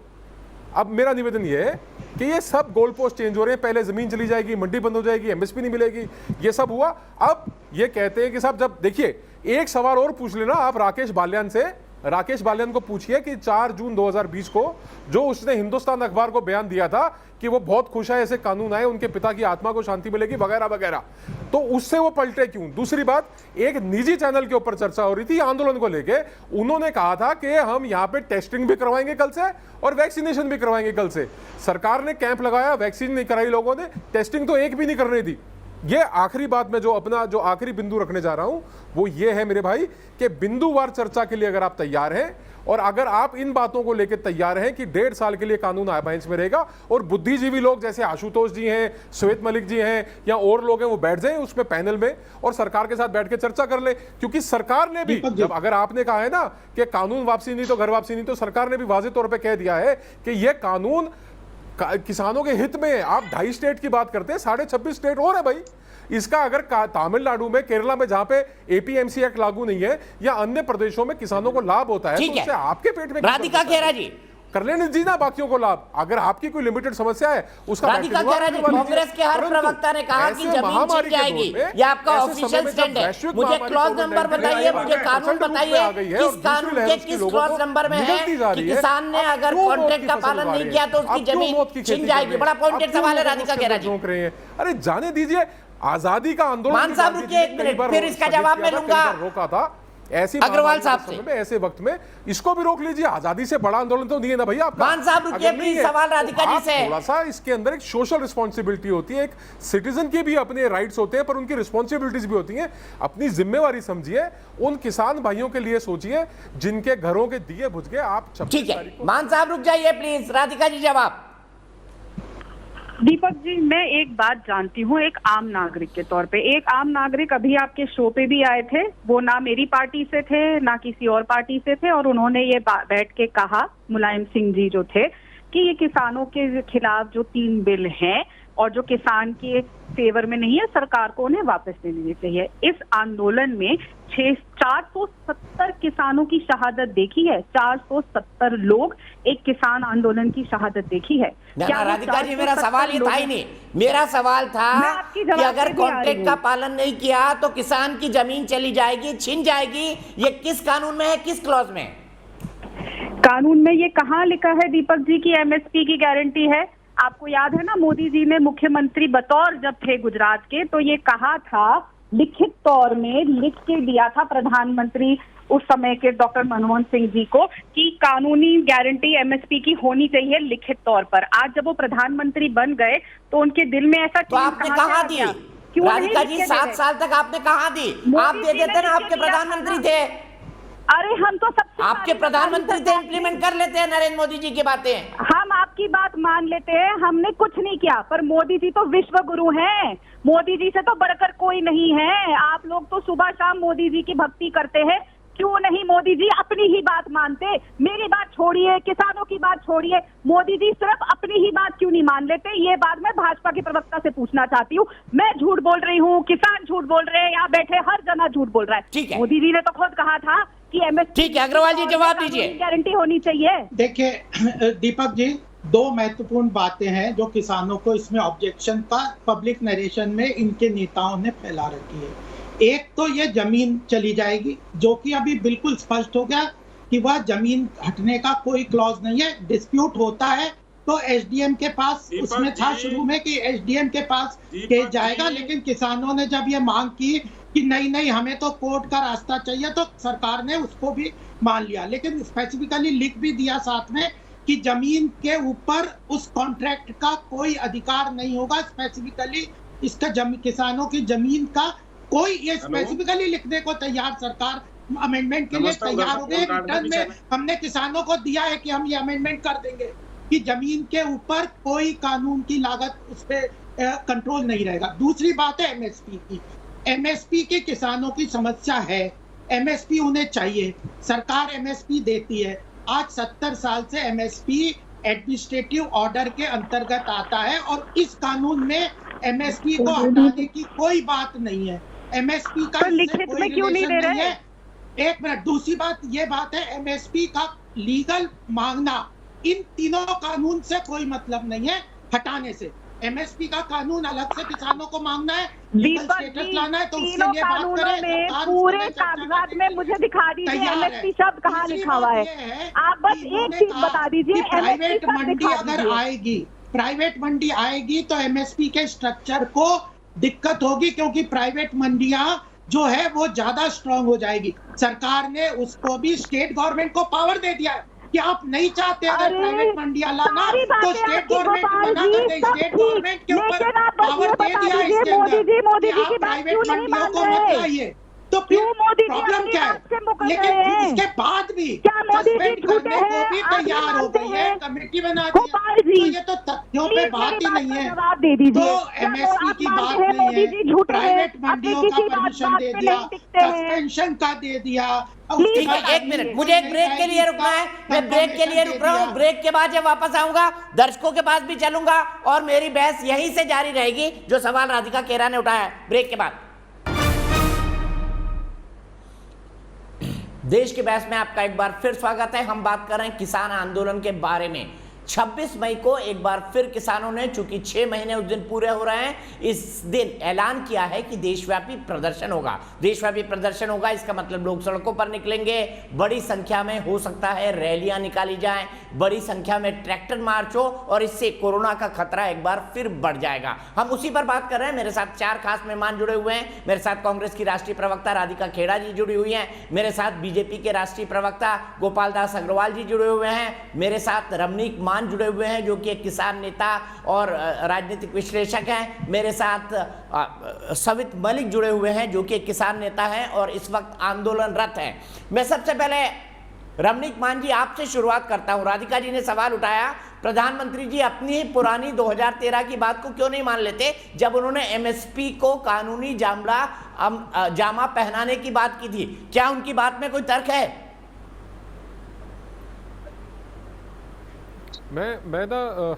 अब मेरा निवेदन ये है कि ये सब गोल पोस्ट चेंज हो रहे हैं, पहले जमीन चली जाएगी, मंडी बंद हो जाएगी, एमएसपी नहीं मिलेगी, ये सब हुआ। अब ये कहते हैं कि साहब जब देखिए, एक सवाल और पूछ लेना आप राकेश बाल्यान से, राकेश बाल्यान को पूछिए कि 4 जून 2020 को जो उसने हिंदुस्तान अखबार को बयान दिया था कि वो बहुत खुश है ऐसे कानून आए, उनके पिता की आत्मा को शांति मिलेगी वगैरह वगैरह, तो उससे वो पलटे क्यों। दूसरी बात, एक निजी चैनल के ऊपर चर्चा हो रही थी आंदोलन को लेके, उन्होंने कहा था कि हम यहाँ पे टेस्टिंग भी करवाएंगे कल से और वैक्सीनेशन भी करवाएंगे कल से। सरकार ने कैंप लगाया, वैक्सीन नहीं कराई लोगों ने, टेस्टिंग तो एक भी नहीं करने दी। ये आखिरी बात में जो आखिरी बिंदु रखने जा रहा हूं वो ये है मेरे भाई कि बिंदुवार चर्चा के लिए अगर आप तैयार हैं और अगर आप इन बातों को लेकर तैयार हैं कि 1.5 साल के लिए कानून बेंच में रहेगा और बुद्धिजीवी लोग जैसे आशुतोष जी हैं, श्वेत मलिक जी हैं या और लोग हैं, वो बैठ जाएं उसमें पैनल में और सरकार के साथ बैठ के चर्चा कर ले। क्योंकि सरकार ने भी, जब अगर आपने कहा है ना कि कानून वापसी नहीं तो घर वापसी नहीं, तो सरकार ने भी वाज़ेह तौर पर कह दिया है कि यह कानून किसानों के हित में है। आप 2.5 स्टेट की बात करते हैं, 26.5 स्टेट और है भाई। इसका अगर तमिलनाडु में, केरला में जहां पे एपीएमसी एक्ट लागू नहीं है या अन्य प्रदेशों में किसानों को लाभ होता है, तो उससे आपके पेट में राधिका खेरा जी कर लेने जी ना बाकियों को लाभ। अगर आपकी कोई लिमिटेड समस्या है उसका राधिका खेरा जी, कांग्रेस के हर प्रवक्ता ने कहा कि जमीन छिन जाएगी, ये आपका ऑफिशियल स्टैंड है। मुझे क्लॉज नंबर बताइए, मुझे कानून बताइए, किस कानून के किस क्लॉज नंबर में है कि किसान ने अगर कॉन्ट्रैक्ट का पालन नहीं किया तो उसकी जमीन छिन जाएगी। बड़ा पॉइंटेड सवाल है राधिका खेरा जी। अरे जाने दीजिए, आजादी का आंदोलन, मान साहब रुकिए 1 मिनट, फिर इसका जवाब मैं लूंगा। रोका था ऐसी अग्रवाल साहब से, ऐसे वक्त में इसको भी रोक लीजिए। आजादी से बड़ा आंदोलन तो नहीं है ना भैया आपका। मान साहब रुकिए, प्लीज सवाल राधिका जी से। थोड़ा सा इसके अंदर एक सोशल रिस्पॉन्सिबिलिटी होती है, एक सिटीजन की भी अपने राइट्स होते हैं पर उनकी रिस्पॉन्सिबिलिटीज भी होती हैं। अपनी जिम्मेवारी समझिए, उन किसान भाइयों के लिए सोचिए जिनके घरों के दिए बुझ गए। आप ठीक है, मान साहब रुक जाइए प्लीज, राधिका जी जवाब। दीपक जी, मैं एक बात जानती हूँ, एक आम नागरिक के तौर पे, एक आम नागरिक अभी आपके शो पे भी आए थे, वो ना मेरी पार्टी से थे ना किसी और पार्टी से थे, और उन्होंने ये बैठ के कहा, मुलायम सिंह जी जो थे, कि ये किसानों के खिलाफ जो 3 बिल हैं और जो किसान के फेवर में नहीं है, सरकार को उन्हें वापस ले लेनी चाहिए। इस आंदोलन में 470 किसानों की शहादत देखी है, 470 लोग एक किसान आंदोलन की शहादत देखी है। क्या राधिका जी, मेरा सवाल ये था ही नहीं। मेरा सवाल था कि अगर कॉन्ट्रैक्ट का पालन नहीं किया तो किसान की जमीन चली जाएगी, छिन जाएगी। ये किस कानून में है, किस क्लॉज में? कानून में ये कहाँ लिखा है दीपक जी की एमएसपी की गारंटी है? आपको याद है ना, मोदी जी ने मुख्यमंत्री बतौर जब थे गुजरात के, तो ये कहा था, लिखित तौर में लिख के दिया था प्रधानमंत्री उस समय के डॉक्टर मनमोहन सिंह जी को, कि कानूनी गारंटी एमएसपी की होनी चाहिए लिखित तौर पर। आज जब वो प्रधानमंत्री बन गए तो उनके दिल में ऐसा तो आपने कहा दी क्यों नहीं राधिका लिख जी के दे 7 रहे? साल तक आपने कहाँ दी? मोदी आप दे जी ने देते ना, लिख के आपके दिया था प्रधानमंत्री ना। थे, अरे हम तो सबसे आपके पहले प्रधानमंत्री थे, सरकार इंप्लीमेंट कर लेते हैं नरेंद्र मोदी जी की बातें। हम आपकी बात मान लेते हैं, हमने कुछ नहीं किया, पर मोदी जी तो विश्व गुरु हैं, मोदी जी से तो बढ़कर कोई नहीं है। आप लोग तो सुबह शाम मोदी जी की भक्ति करते हैं, क्यों नहीं मोदी जी अपनी ही बात मानते? मेरी बात छोड़िए, किसानों की बात छोड़िए, मोदी जी सिर्फ अपनी ही बात क्यों नहीं मान लेते? ये बात मैं भाजपा के प्रवक्ता से पूछना चाहती हूँ। मैं झूठ बोल रही हूँ, किसान झूठ बोल रहे हैं, यहाँ बैठे हर जना झूठ बोल रहा है। ठीक है। मोदी जी ने तो खुद कहा था कि एमएसपी, ठीक है, अग्रवाल जी जवाब दीजिए। गारंटी होनी चाहिए। देखिए दीपक जी, दो महत्वपूर्ण बातें हैं जो किसानों को इसमें ऑब्जेक्शन का पब्लिक नरेशन में इनके नेताओं ने फैला रखी है। एक तो ये जमीन चली जाएगी, जो कि अभी बिल्कुल स्पष्ट हो गया कि वह जमीन हटने का कोई क्लॉज नहीं है। डिस्प्यूट होता है तो एसडीएम के पास, उसमें था शुरू में कि एसडीएम के पास केस जाएगा, लेकिन किसानों ने जब ये मांग की कि नहीं हमें तो कोर्ट का रास्ता चाहिए, तो सरकार ने उसको भी मान लिया, लेकिन स्पेसिफिकली लिख भी दिया साथ में कि जमीन के ऊपर उस कॉन्ट्रैक्ट का कोई अधिकार नहीं होगा। स्पेसिफिकली इसका किसानों की जमीन का कोई, ये स्पेसिफिकली लिखने को तैयार सरकार अमेंडमेंट के लिए तैयार हो गई। रिटर्न में हमने किसानों को दिया है कि हम ये अमेंडमेंट कर देंगे कि जमीन के ऊपर कोई कानून की लागत उस पर कंट्रोल नहीं रहेगा। दूसरी बात है एमएसपी की। एमएसपी के किसानों की समस्या है, एमएसपी उन्हें चाहिए, सरकार एमएसपी देती है। आज 70 साल से एमएसपी एडमिनिस्ट्रेटिव ऑर्डर के अंतर्गत आता है और इस कानून में एमएसपी को हटाने की कोई बात नहीं है। एमएसपी का लिखित में क्यों नहीं दे रहे हैं? एक मिनट, दूसरी बात ये बात है, एमएसपी का लीगल मांगना इन तीनों कानून से कोई मतलब नहीं है हटाने से। एमएसपी का कानून अलग से किसानों को मांगना है, लीगल स्टेटस लाना है, तो उसके लिए बात करें। पूरे कागजात में मुझे दिखा दीजिए एमएसपी शब्द कहाँ लिखा हुआ है। आप बस एक चीज बता दीजिए, प्राइवेट मंडी अगर आएगी, प्राइवेट मंडी आएगी तो एमएसपी के स्ट्रक्चर को दिक्कत होगी, क्योंकि प्राइवेट मंडियां जो है वो ज्यादा स्ट्रांग हो जाएगी। सरकार ने उसको भी, स्टेट गवर्नमेंट को पावर दे दिया है कि आप नहीं चाहते अगर प्राइवेट मंडियां लाना तो स्टेट गवर्नमेंट मना कर दे। स्टेट गवर्नमेंट के ऊपर पावर दे दिया है इसके अंदर कि आप प्राइवेट मंडियों को मत लाइए। तो फिर प्रॉब्लम क्या है? लेकिन उसके बाद भी सस्पेंड करने को भी तैयार हो गई है, कमेटी बना दी है। तो ये तो तथ्यों पे बात ही नहीं है। तो एमएसपी की बात नहीं है, प्राइवेट मंडियों का परमिशन दे दिया, सस्पेंशन का दे दिया। ठीक है, एक मिनट, मुझे एक ब्रेक के लिए रुकना है, मैं ब्रेक के लिए रुक रहा हूँ। ब्रेक के बाद जब वापस आऊंगा दर्शकों के पास भी चलूंगा और मेरी बहस यहीं से जारी रहेगी जो सवाल राधिका खेरा ने उठाया। ब्रेक के बाद देश के बहस में आपका एक बार फिर स्वागत है। हम बात कर रहे हैं किसान आंदोलन के बारे में। 26 मई को एक बार फिर किसानों ने, चूंकि 6 महीने उस दिन पूरे हो रहे हैं, इस दिन ऐलान किया है कि देशव्यापी प्रदर्शन होगा। देशव्यापी प्रदर्शन होगा, इसका मतलब लोग सड़कों पर निकलेंगे, बड़ी संख्या में हो सकता है रैलियां निकाली जाएं, बड़ी संख्या में ट्रैक्टर मार्च हो और इससे कोरोना का खतरा एक बार फिर बढ़ जाएगा। हम उसी पर बात कर रहे हैं। मेरे साथ 4 खास मेहमान जुड़े हुए हैं। मेरे साथ कांग्रेस की राष्ट्रीय प्रवक्ता राधिका खेड़ा जी जुड़ी हुई हैं, मेरे साथ बीजेपी के राष्ट्रीय प्रवक्ता गोपाल दास अग्रवाल जी जुड़े हुए हैं, मेरे साथ रमनीक मान जुड़े हुए हैं जो कि एक किसान नेता और राजनीतिक विश्लेषक हैं, मेरे साथ सवित मलिक जुड़े हुए हैं जो कि एक किसान नेता है और इस वक्त आंदोलनरत हैं। मैं सबसे पहले रमनीक मान जी आपसे शुरुआत करता हूं। राधिका जी ने सवाल उठाया, प्रधानमंत्री जी अपनी ही पुरानी 2013 की बात को क्यों नहीं मान लेते जब उन्होंने एमएसपी को कानूनी जामा पहनाने की बात की थी? क्या उनकी बात में कोई तर्क है? मैं ना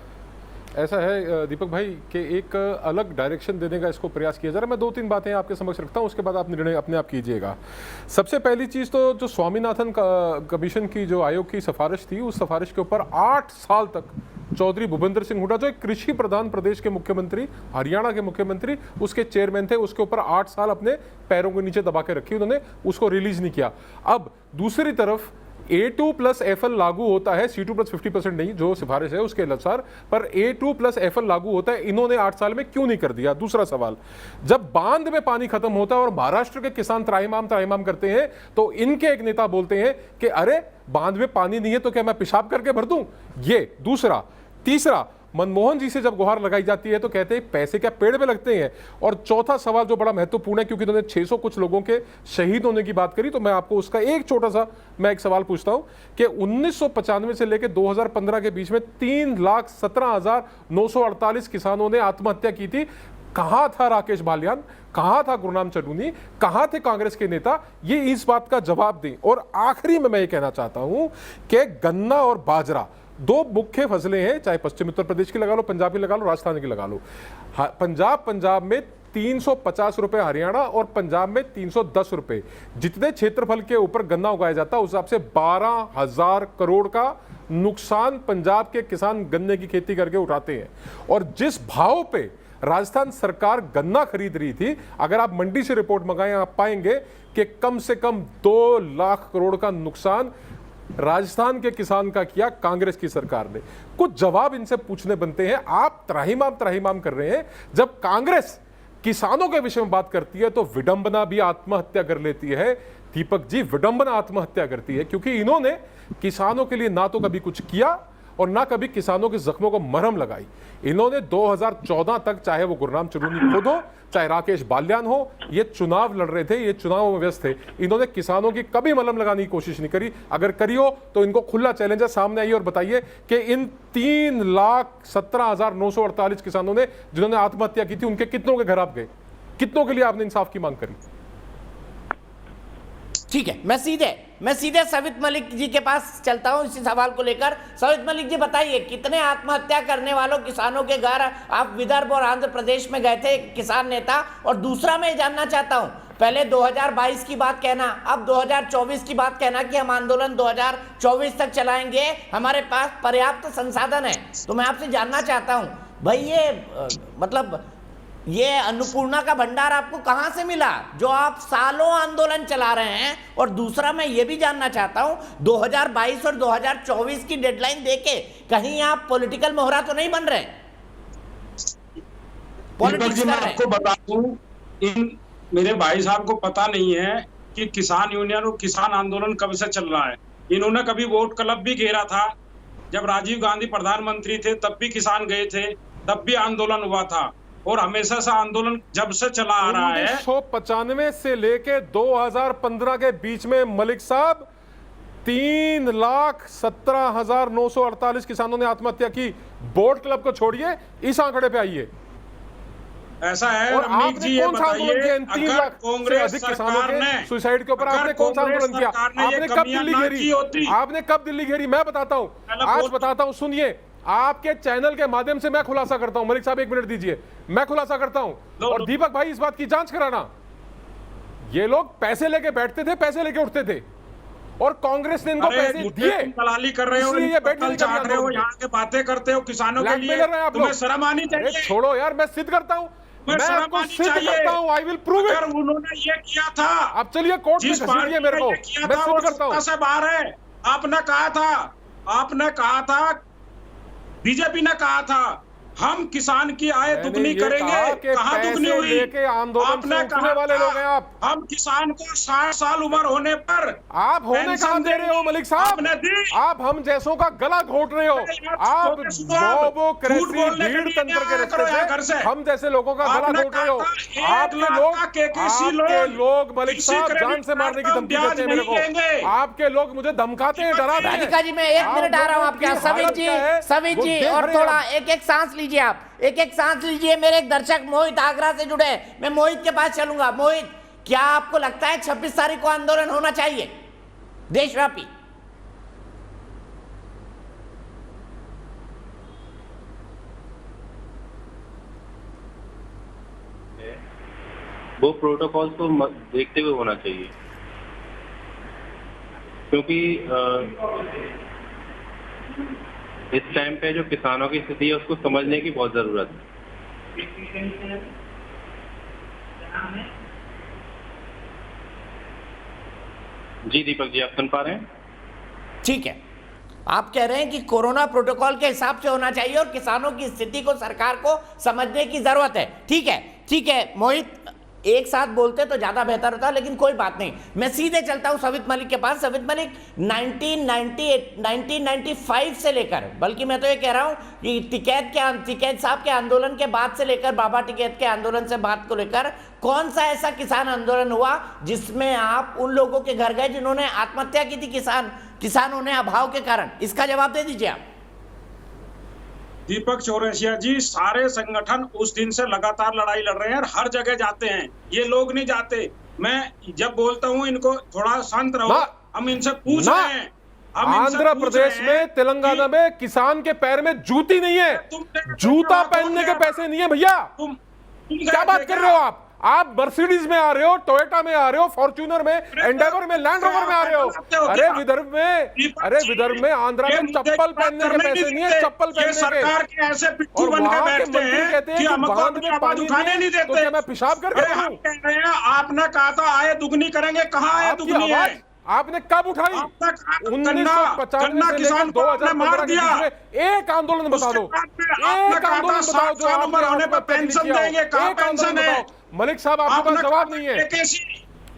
ऐसा है दीपक भाई कि एक अलग डायरेक्शन देने का इसको प्रयास किया जा रहा है। मैं 2-3 बातें आपके समक्ष रखता हूं, उसके बाद आप निर्णय अपने आप कीजिएगा। सबसे पहली चीज़ तो जो स्वामीनाथन कमीशन की जो आयोग की सिफारिश थी, उस सिफारिश के ऊपर 8 साल तक चौधरी भूपेंद्र सिंह हुड्डा, जो एक कृषि प्रधान प्रदेश के मुख्यमंत्री, हरियाणा के मुख्यमंत्री, उसके चेयरमैन थे, उसके ऊपर 8 साल अपने पैरों के नीचे दबा के रखी, उन्होंने उसको रिलीज नहीं किया। अब दूसरी तरफ A2+FL लागू होता है, C2+50% नहीं, जो सिफारिश है उसके अनुसार, पर A2+FL लागू होता है। इन्होंने 8 साल में क्यों नहीं कर दिया? दूसरा सवाल, जब बांध में पानी खत्म होता है और महाराष्ट्र के किसान त्राहिमाम करते हैं तो इनके एक नेता बोलते हैं कि अरे बांध में पानी नहीं है तो क्या मैं पेशाब करके भर दूं? ये दूसरा। तीसरा, मनमोहन जी से जब गुहार लगाई जाती है तो कहते हैं पैसे क्या पेड़ पे लगते हैं। और चौथा सवाल जो बड़ा महत्वपूर्ण है, क्योंकि उन्होंने 600 कुछ लोगों के शहीद होने की बात करी, तो मैं आपको उसका एक छोटा सा मैं एक सवाल पूछता हूं कि 1995 से लेकर 2015 के बीच में 3,17,948 किसानों ने आत्महत्या की थी। कहां था राकेश बालियान, कहां था गुरनाम चन्नूनी, कहां थे कांग्रेस के नेता? ये इस बात का जवाब दें। और आखिरी में मैं ये कहना चाहता हूं कि गन्ना और बाजरा दो मुख्य फसलें हैं, चाहे पश्चिम उत्तर प्रदेश की लगा लो, पंजाब की लगा लो, राजस्थान की लगा लो। पंजाब में 350 रुपए हरियाणा और पंजाब में 310 रुपए। जितने क्षेत्रफल के ऊपर गन्ना उगाया जाता है उस हिसाब से 12,000 करोड़ का नुकसान पंजाब के किसान गन्ने की खेती करके उठाते हैं। और जिस भाव पे राजस्थान सरकार गन्ना खरीद रही थी, अगर आप मंडी से रिपोर्ट मंगाएं आप पाएंगे कि कम से कम 2 लाख करोड़ का नुकसान राजस्थान के किसान का किया कांग्रेस की सरकार ने। कुछ जवाब इनसे पूछने बनते हैं। आप त्राहिमाम कर रहे हैं। जब कांग्रेस किसानों के विषय में बात करती है तो विडंबना भी आत्महत्या कर लेती है। दीपक जी, विडंबना आत्महत्या करती है क्योंकि इन्होंने किसानों के लिए ना तो कभी कुछ किया और ना कभी किसानों के जख्मों को मरहम लगाई। इन्होंने 2014 तक, चाहे वो गुरनाम चन्नूनी खुद हो चाहे राकेश बालियान हो, ये चुनाव लड़ रहे थे, ये चुनाव में व्यस्त थे, इन्होंने किसानों की कभी मलहम लगाने की कोशिश नहीं करी। अगर करी हो तो इनको खुला चैलेंज है, सामने आइए और बताइए कि इन 3,17,948 किसानों ने जिन्होंने आत्महत्या की थी उनके कितनों के घर आप गए, कितनों के लिए आपने इंसाफ की मांग करी? ठीक है, मैं सीधे सवित मलिक जी के पास चलता हूं इसी सवाल को लेकर। सवित मलिक जी बताइए, कितने आत्महत्या करने वालों किसानों के घर आप विदर्भ और आंध्र प्रदेश में गए थे किसान नेता? और दूसरा मैं जानना चाहता हूं, पहले 2022 की बात कहना, अब 2024 की बात कहना कि हम आंदोलन 2024 तक चलाएंगे, हमारे पास पर्याप्त संसाधन है। तो मैं आपसे जानना चाहता हूं भाई, ये मतलब ये अन्नपूर्णा का भंडार आपको कहां से मिला जो आप सालों आंदोलन चला रहे हैं? और दूसरा मैं ये भी जानना चाहता हूं, 2022 और 2024 की डेडलाइन देके कहीं आप पॉलिटिकल मोहरा तो नहीं बन रहे? पॉलिटिक्स मैं आपको बता दूं, इन मेरे भाई साहब को पता नहीं है कि किसान यूनियन और किसान आंदोलन कब से चल रहा है। इन्होंने कभी वोट क्लब भी घेरा था, जब राजीव गांधी प्रधानमंत्री थे तब भी किसान गए थे, तब भी आंदोलन हुआ था। और हमेशा से आंदोलन जब से चला आ रहा है 1995 से लेके 2015 के बीच में मलिक साहब 3,17,948 किसानों ने आत्महत्या की। बोर्ड क्लब को छोड़िए, इस आंकड़े पे आइए। ऐसा है। और आपने कौन सा आंदोलन किया? 3 लाख से अधिक किसानों के सुसाइड के ऊपर आपने कौन सा आंदोलन किया? आपने कब दिल्ली घेरी? आपने कब दिल्ली घेरी? मैं बताता हूं, आज बताता हूं, सुनिए। आपके चैनल के माध्यम से मैं खुलासा करता हूं। मलिक साहब 1 मिनट दीजिए, मैं खुलासा करता हूं। और दीपक भाई इस बात की जांच कराना, ये लोग पैसे लेके बैठते थे, पैसे लेके उठते थे और कांग्रेस ने इनको पैसे दिए। दलाली कर रहे हो, ये बैठने चाह रहे हो, यहाँ के बातें करते हो किसानों के लिए, तुम्हें शर्म आनी चाहिए। छोड़ो यार, मैं सिद्ध करता हूं, मैं आपको सिद्ध करता हूं। I will prove it. उन्होंने ये किया था, अब चलिए कोर्ट में घसीटिए मेरे को, मैं सिद्ध करता हूं। से बाहर है। आपने कहा था, बीजेपी ने कहा था हम किसान की आय दुगनी करेंगे। कहाँ दुगनी हुई? आपने कहा वाले लोग हैं आप। हम किसान को 60 साल उम्र होने पर आप होने कहाँ दे रहे हो मलिक साहब? आप हम जैसों का गला घोट रहे हो। आप भीड़ तंत्र के रास्ते से हम जैसे लोगों का गला घोट रहे हो। आपके लोग मलिक साहब जान से मारने की धमकी देते हैं मेरे को। आपके लोग मुझे धमकाते हैं, डराते हैं। राधिका जी, मैं 1 मिनट आ रहा हूँ आपके यहाँ। सवित जी और थोड़ा एक सांस लीजिए, आप एक सांस लीजिए। मेरे एक दर्शक मोहित आगरा से जुड़े हैं, मैं मोहित के पास चलूंगा। मोहित, क्या आपको लगता है 26 तारीख को आंदोलन होना चाहिए देशव्यापी? वो प्रोटोकॉल को देखते हुए होना चाहिए, क्योंकि इस टाइम पे जो किसानों की स्थिति है उसको समझने की बहुत जरूरत है। जी दीपक जी, आप सुन पा रहे हैं? ठीक है, आप कह रहे हैं कि कोरोना प्रोटोकॉल के हिसाब से होना चाहिए और किसानों की स्थिति को सरकार को समझने की जरूरत है। ठीक है मोहित, एक साथ बोलते तो ज़्यादा बेहतर होता, लेकिन कोई बात नहीं। मैं सीधे चलता हूं सवित मलिक के पास। सवित मलिक, 1995 से लेकर, बल्कि मैं तो ये कह रहा हूं कि टिकैत साहब के आंदोलन के बाद से लेकर बाबा टिकैत के आंदोलन से बात को लेकर कौन सा ऐसा किसान आंदोलन हुआ जिसमें आप उन लोगों के घर गए जिन्होंने आत्महत्या की थी किसानों ने अभाव के कारण? इसका जवाब दे दीजिए आप। दीपक चौरसिया जी, सारे संगठन उस दिन से लगातार लड़ाई लड़ रहे हैं और हर जगह जाते हैं। ये लोग नहीं जाते। मैं जब बोलता हूँ इनको थोड़ा शांत रहो, हम इनसे पूछ रहे हैं। आंध्र प्रदेश में, तेलंगाना में किसान के पैर में जूती नहीं है, जूता पहनने के पैसे नहीं है भैया। क्या बात कर रहे हो आप मर्सिडीज में आ रहे हो, टोयोटा में आ रहे हो, फॉर्च्यूनर में, एंडेवर में, लैंड रोवर में आ रहे हो। अरे विदर्भ में आंध्र में चप्पल पहनने के पैसे नहीं है, चप्पल पहनने के। ऐसे और वहां के मंत्री कहते हैं कि बांध में पानी नहीं है, तो क्या मैं पेशाब करके रहूं? आपने कहा था आय दुगनी करेंगे, कहाँ आय दुगनी है? आपने कब उठाई? 1995 से लेकर 2015 के बीच में एक आंदोलन बता दो, एक आंदोलन बताओ जो आपने पेंशन देंगे, कहाँ पेंशन है? मलिक साहब, आपके पास जवाब नहीं है।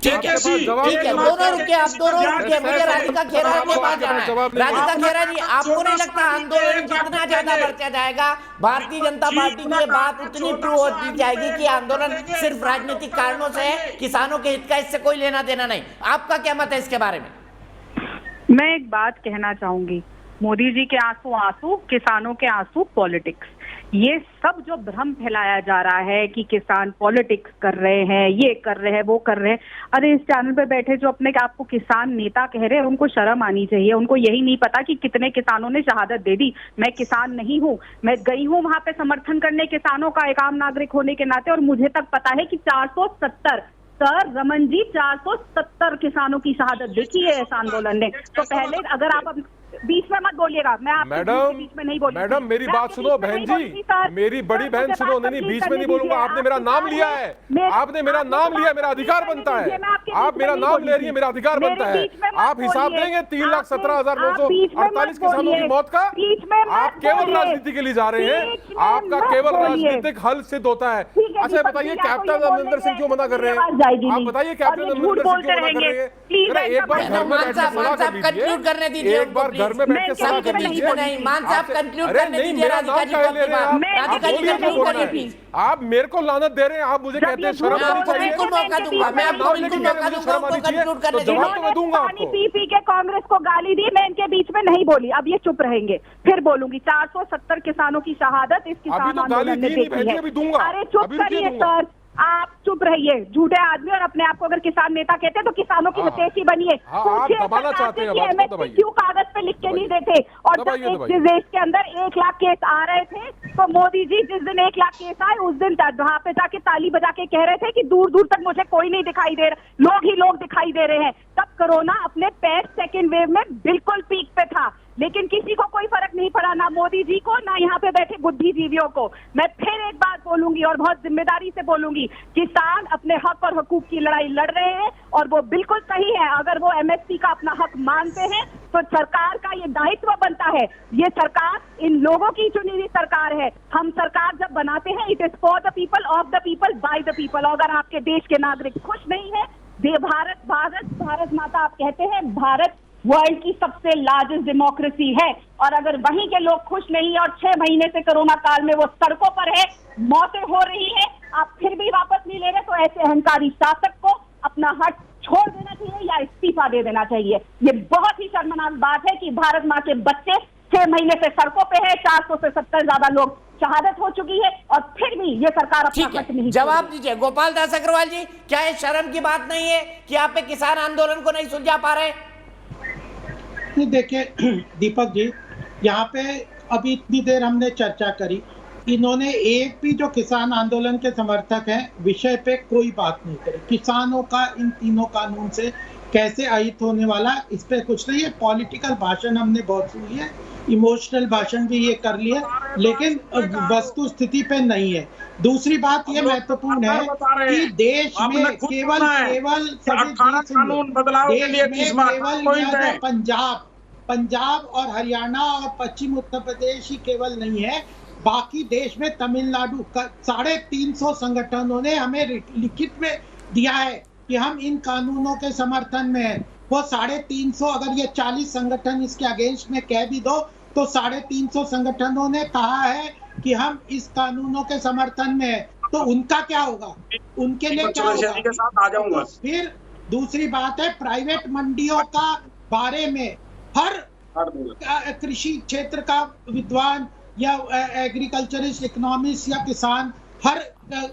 ठीक है, दोनों रुके, आप दोनों रुके। मुझे राधिका खेरा के पास जाना है। राधिका खेरा जी, आपको नहीं लगता आंदोलन जितना ज्यादा बढ़ता जाएगा, भारतीय जनता पार्टी की ये बात उतनी प्रूव होती जाएगी कि आंदोलन सिर्फ राजनीतिक कारणों से है, किसानों के हित का इससे कोई लेना देना नहीं? आपका क्या मत है इसके बारे में? मैं एक बात कहना चाहूंगी, मोदी जी के आंसू आंसू, किसानों के आंसू पॉलिटिक्स। ये सब जो भ्रम फैलाया जा रहा है कि किसान पॉलिटिक्स कर रहे हैं, ये कर रहे हैं, वो कर रहे हैं, अरे इस चैनल पे बैठे जो अपने आप को किसान नेता कह रहे हैं, उनको शर्म आनी चाहिए। उनको यही नहीं पता कि कितने किसानों ने शहादत दे दी। मैं किसान नहीं हूँ, मैं गई हूँ वहां पे समर्थन करने किसानों का, एक आम नागरिक होने के नाते, और मुझे तक पता है कि 470 सर रमन जी 470 किसानों की शहादत देखी है इस आंदोलन ने। तो पहले अगर आप बीच में मत बोलिएगा, मैं आपके बीच में नहीं बोलूंगी। मैडम मेरी बात सुनो बहन जी, मेरी बड़ी बहन सुनो। नहीं, बीच में नहीं बोलूंगा। आपने मेरा नाम लिया है, आपने मेरा नाम लिया, मेरा अधिकार बनता है। आप मेरा नाम ले रही है, मेरा अधिकार बनता है। आप हिसाब देंगे 3,17,948 किसानों की मौत का? आप केवल राजनीति के लिए जा रहे हैं, आपका केवल राजनीतिक हल सिद्ध होता है। अच्छा बताइए, कैप्टन अमरिंदर सिंह क्यों मना कर रहे हैं? आप बताइए, कैप्टन अमरिंदर सिंह क्यों मना कर रहे हैं? एक बार घर में बैठ के सलाह कर लीजिए, एक बार घर में बैठ के सलाह कर लीजिए। आप मेरे को लानत दे रहे हैं, आप मुझे कहते हैं शर्म आनी चाहिए। मौका दूंगा, मैं आपको बिल्कुल मौका दूंगा आपको कंक्लूड करने तो जवाब तो मैं दूंगा आपको। पी के कांग्रेस को गाली दी, मैं इनके बीच में नहीं बोली, अब ये चुप रहेंगे, फिर बोलूंगी। 470 किसानों की शहादत इस किसान आंदोलन में देखी है। अरे चुप करिए सर, आप चुप रहिए, झूठे आदमी। और अपने आप को अगर किसान नेता कहते हैं तो किसानों की हितैषी बनिए। क्यों कागज पे लिख के नहीं देते? और जब एक देश के अंदर 1 लाख केस आ रहे थे तो मोदी जी जिस दिन 1 लाख केस आए उस दिन वहां पे जाके ताली बजा के कह रहे थे कि दूर दूर तक मुझे कोई नहीं दिखाई दे रहा, लोग ही लोग दिखाई दे रहे हैं। तब कोरोना अपने पैर सेकेंड वेव में बिल्कुल पीक पे था, लेकिन किसी को कोई फर्क नहीं पड़ा, ना मोदी जी को, ना यहाँ पे बैठे बुद्धिजीवियों को। मैं फिर एक बात बोलूंगी और बहुत जिम्मेदारी से बोलूंगी, किसान अपने हक और हकूक की लड़ाई लड़ रहे हैं और वो बिल्कुल सही है। अगर वो एमएसपी का अपना हक मानते हैं तो सरकार का ये दायित्व बनता है। ये सरकार इन लोगों की चुनी हुई सरकार है। हम सरकार जब बनाते हैं, it is for the people, of the people, by the people. अगर आपके देश के नागरिक खुश नहीं है, भारत माता आप कहते हैं, भारत वर्ल्ड की सबसे लार्जेस्ट डेमोक्रेसी है, और अगर वहीं के लोग खुश नहीं है और 6 महीने से कोरोना काल में वो सड़कों पर है, मौतें हो रही है, आप फिर भी वापस नहीं ले रहे, तो ऐसे अहंकारी शासक को अपना हट छोड़ देना चाहिए या इस्तीफा दे देना चाहिए। ये बहुत ही शर्मनाक बात है कि भारत माँ के बच्चे 6 महीने से सड़कों पे है, 400 से 70 ज्यादा लोग शहादत हो चुकी है, और फिर भी ये सरकार अपना हट नहीं। जवाब दीजिए गोपाल दास अग्रवाल जी, क्या ये शर्म की बात नहीं है कि आप पे किसान आंदोलन को नहीं सुलझा पा रहे? देखिए दीपक जी, यहाँ पे अभी इतनी देर हमने चर्चा करी, इन्होंने एक भी जो किसान आंदोलन के समर्थक हैं विषय पे कोई बात नहीं करी। किसानों का इन तीनों कानून से कैसे अहित होने वाला, इस पे कुछ नहीं है। पॉलिटिकल भाषण हमने बहुत सुनी है, इमोशनल भाषण भी ये कर लिया, लेकिन वस्तु स्थिति पे नहीं है। दूसरी बात ये महत्वपूर्ण है कि देश में केवल पंजाब और हरियाणा और पश्चिम उत्तर प्रदेश ही केवल नहीं है, बाकी देश में तमिलनाडु 350 संगठनों ने हमें लिखित में दिया है कि हम इन कानूनों के समर्थन में हैं। वो 350, अगर ये 40 संगठन इसके अगेंस्ट में कह भी दो तो 350 संगठनों ने कहा है कि हम इस कानूनों के समर्थन में हैं। तो उनका क्या होगा, उनके लिए क्या होगा? के साथ आ जाऊंगा। तो फिर दूसरी बात है, प्राइवेट मंडियों का बारे में हर कृषि क्षेत्र का विद्वान या एग्रीकल्चरिस्ट, इकोनॉमिस्ट या किसान हर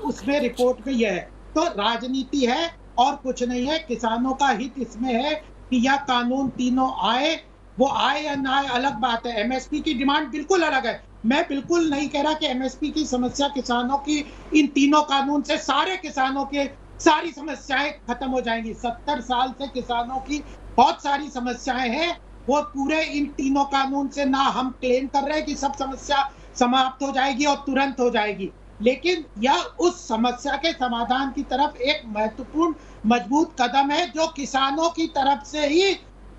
उसमें रिपोर्ट में यह है। तो राजनीति है और कुछ नहीं है। किसानों का हित इसमें है कि यह कानून तीनों आए, वो आए या ना आए अलग बात है। एमएसपी की डिमांड बिल्कुल अलग है। मैं बिल्कुल नहीं कह रहा कि एमएसपी की समस्या किसानों की इन तीनों कानून से सारे किसानों के सारी समस्याएं खत्म हो जाएंगी। 70 साल से किसानों की बहुत सारी समस्याएं हैं, वो पूरे इन तीनों कानून से ना हम क्लेम कर रहे हैं कि सब समस्या समाप्त हो जाएगी और तुरंत हो जाएगी, लेकिन यह उस समस्या के समाधान की तरफ एक महत्वपूर्ण मजबूत कदम है जो किसानों की तरफ से ही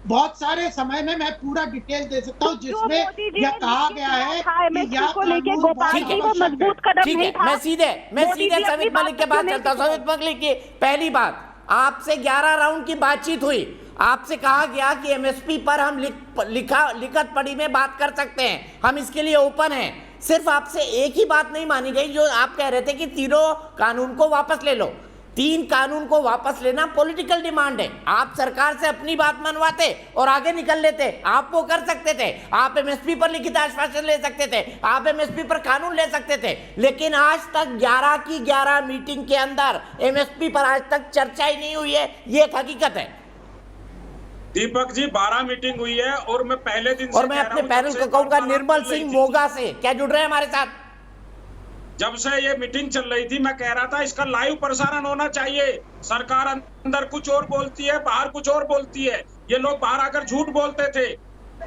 बहुत सारे समय में मैं पूरा डिटेल दे सकता हूँ जिसमें यह कहा गया है कि यह मजबूत कदम नहीं था। मैं सीधे समित मलिक के पास चलता हूँ। समित मलिक की पहली बात, आपसे 11 राउंड की बातचीत हुई, आपसे कहा गया कि एमएसपी पर हम लिखत पढ़ी में बात कर सकते हैं, हम इसके लिए ओपन हैं। सिर्फ आपसे एक ही बात नहीं मानी गई जो आप कह रहे थे कि तीनों कानून को वापस ले लो। 3 कानून को वापस लेना पॉलिटिकल डिमांड है। आप सरकार से अपनी बात मनवाते और आगे निकल लेते, आप वो कर सकते थे। आप एमएसपी पर लिखित आश्वासन ले सकते थे, आप एमएसपी पर कानून ले सकते थे, लेकिन आज तक 11 की 11 मीटिंग के अंदर एमएसपी पर आज तक चर्चा ही नहीं हुई है। ये एक हकीकत है। दीपक जी 12 मीटिंग हुई है और मैं पहले दिन और मैं अपने पैनल को कहूंगा निर्मल सिंह मोगा से, क्या जुड़ रहे हैं हमारे साथ? जब से ये मीटिंग चल रही थी मैं कह रहा था इसका लाइव प्रसारण होना चाहिए। सरकार अंदर कुछ और बोलती है, बाहर कुछ और बोलती है। ये लोग बाहर आकर झूठ बोलते थे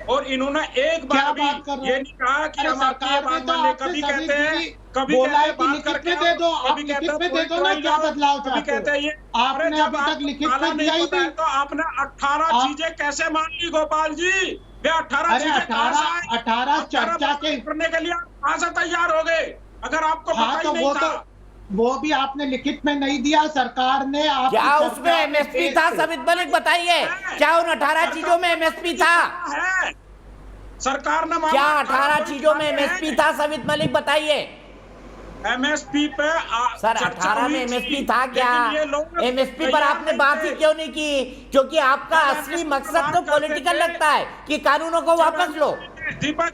और इन्होंने एक बार भी ये नहीं कहा कि हम आपकी बात मान ले। कभी कहते हैं, कभी कहते हैं बात करके दे दो, कभी कहते हैं क्या बदलाव कभी कहते हैं ये। आपने जब आपको नहीं पता है तो आपने 18 चीजें कैसे मान ली गोपाल जी? 18 चीजें कहां से आई? 18 चर्चा के करने के लिए कहां से तैयार हो गए अगर आपको पता ही नहीं था? वो भी आपने लिखित में नहीं दिया, सरकार ने आप क्या उसमें एमएसपी था? समित मलिक बताइए, क्या उन 18 चीजों में एमएसपी था? सरकार ने क्या 18 चीजों में एमएसपी था? समित मलिक बताइए। एमएसपी पे सर 18 में एमएसपी था क्या? एमएसपी पर आपने बात ही क्यों नहीं की? क्योंकि आपका असली मकसद तो पॉलिटिकल लगता है कि कानूनों को वापस लो।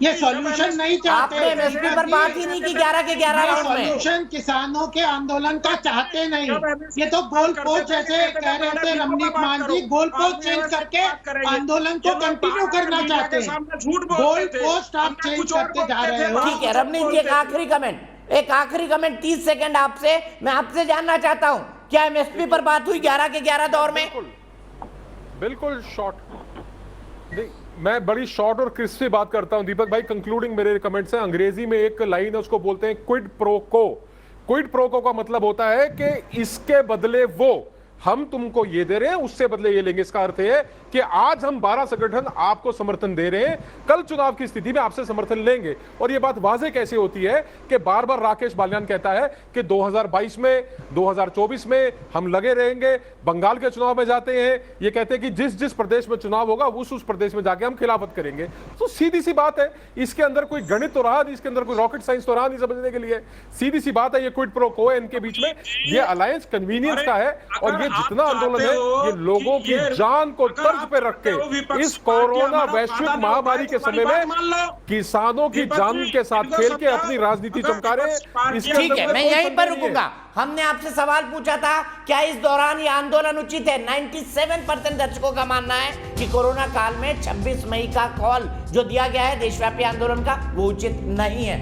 ये सॉल्यूशन नहीं चाहते। आपने एमएसपी पर बात ही नहीं की 11 के 11 राउंड में। सॉल्यूशन किसानों के आंदोलन का चाहते नहीं। ये तो गोल पोस्ट जैसे कह रहे थे रमनीक मान जी, गोल पोस्ट चेंज करके आंदोलन को कंटिन्यू करना चाहते हैं। गोल पोस्ट आप चेंज करते जा रहे हो। ठीक है रमनीक जी, एक आखिरी कमेंट 30 सेकंड आपसे। मैं आपसे जानना चाहता हूं, क्या एमएसपी पर बात हुई 11 के 11 दौर में? बिल्कुल शॉर्ट, मैं बड़ी शॉर्ट और क्रिस्पी बात करता हूं दीपक भाई। कंक्लूडिंग मेरे कमेंट्स हैं, अंग्रेजी में एक लाइन है उसको बोलते हैं क्विड प्रो को। क्विड प्रो को का मतलब होता है कि इसके बदले वो, हम तुमको ये दे रहे हैं उससे बदले ये लेंगे। इसका अर्थ है कि आज हम 12 संगठन आपको समर्थन दे रहे हैं, कल चुनाव की स्थिति में आपसे समर्थन लेंगे। और ये बात वाजे कैसे होती है कि बार बार राकेश बालियान कहता है कि 2022 में 2024 में हम लगे रहेंगे। बंगाल के चुनाव में जाते हैं, ये कहते हैं कि जिस जिस प्रदेश में चुनाव होगा उस प्रदेश में जाके हम खिलाफत करेंगे। तो सीधी सी बात है, इसके अंदर कोई गणित तो रहा नहीं, इसके अंदर कोई रॉकेट साइंस तो रहा नहीं समझने के लिए। सीधी सी बात है, ये क्विड प्रो को है इनके बीच में। ये अलायंस कन्वीनियंस का है और ये जितना आंदोलन है ये लोगों की जान को तर्ज पे रख के इस कोरोना वैश्विक महामारी के समय में किसानों की जान के साथ खेल के अपनी राजनीति चमका रहे। ठीक है, मैं यहीं पर रुकूंगा। हमने आपसे सवाल पूछा था क्या इस दौरान ये आंदोलन उचित है? 97% दर्शकों का मानना है कि कोरोना काल में 26 मई का कॉल जो दिया गया है देशव्यापी आंदोलन का वो उचित नहीं है।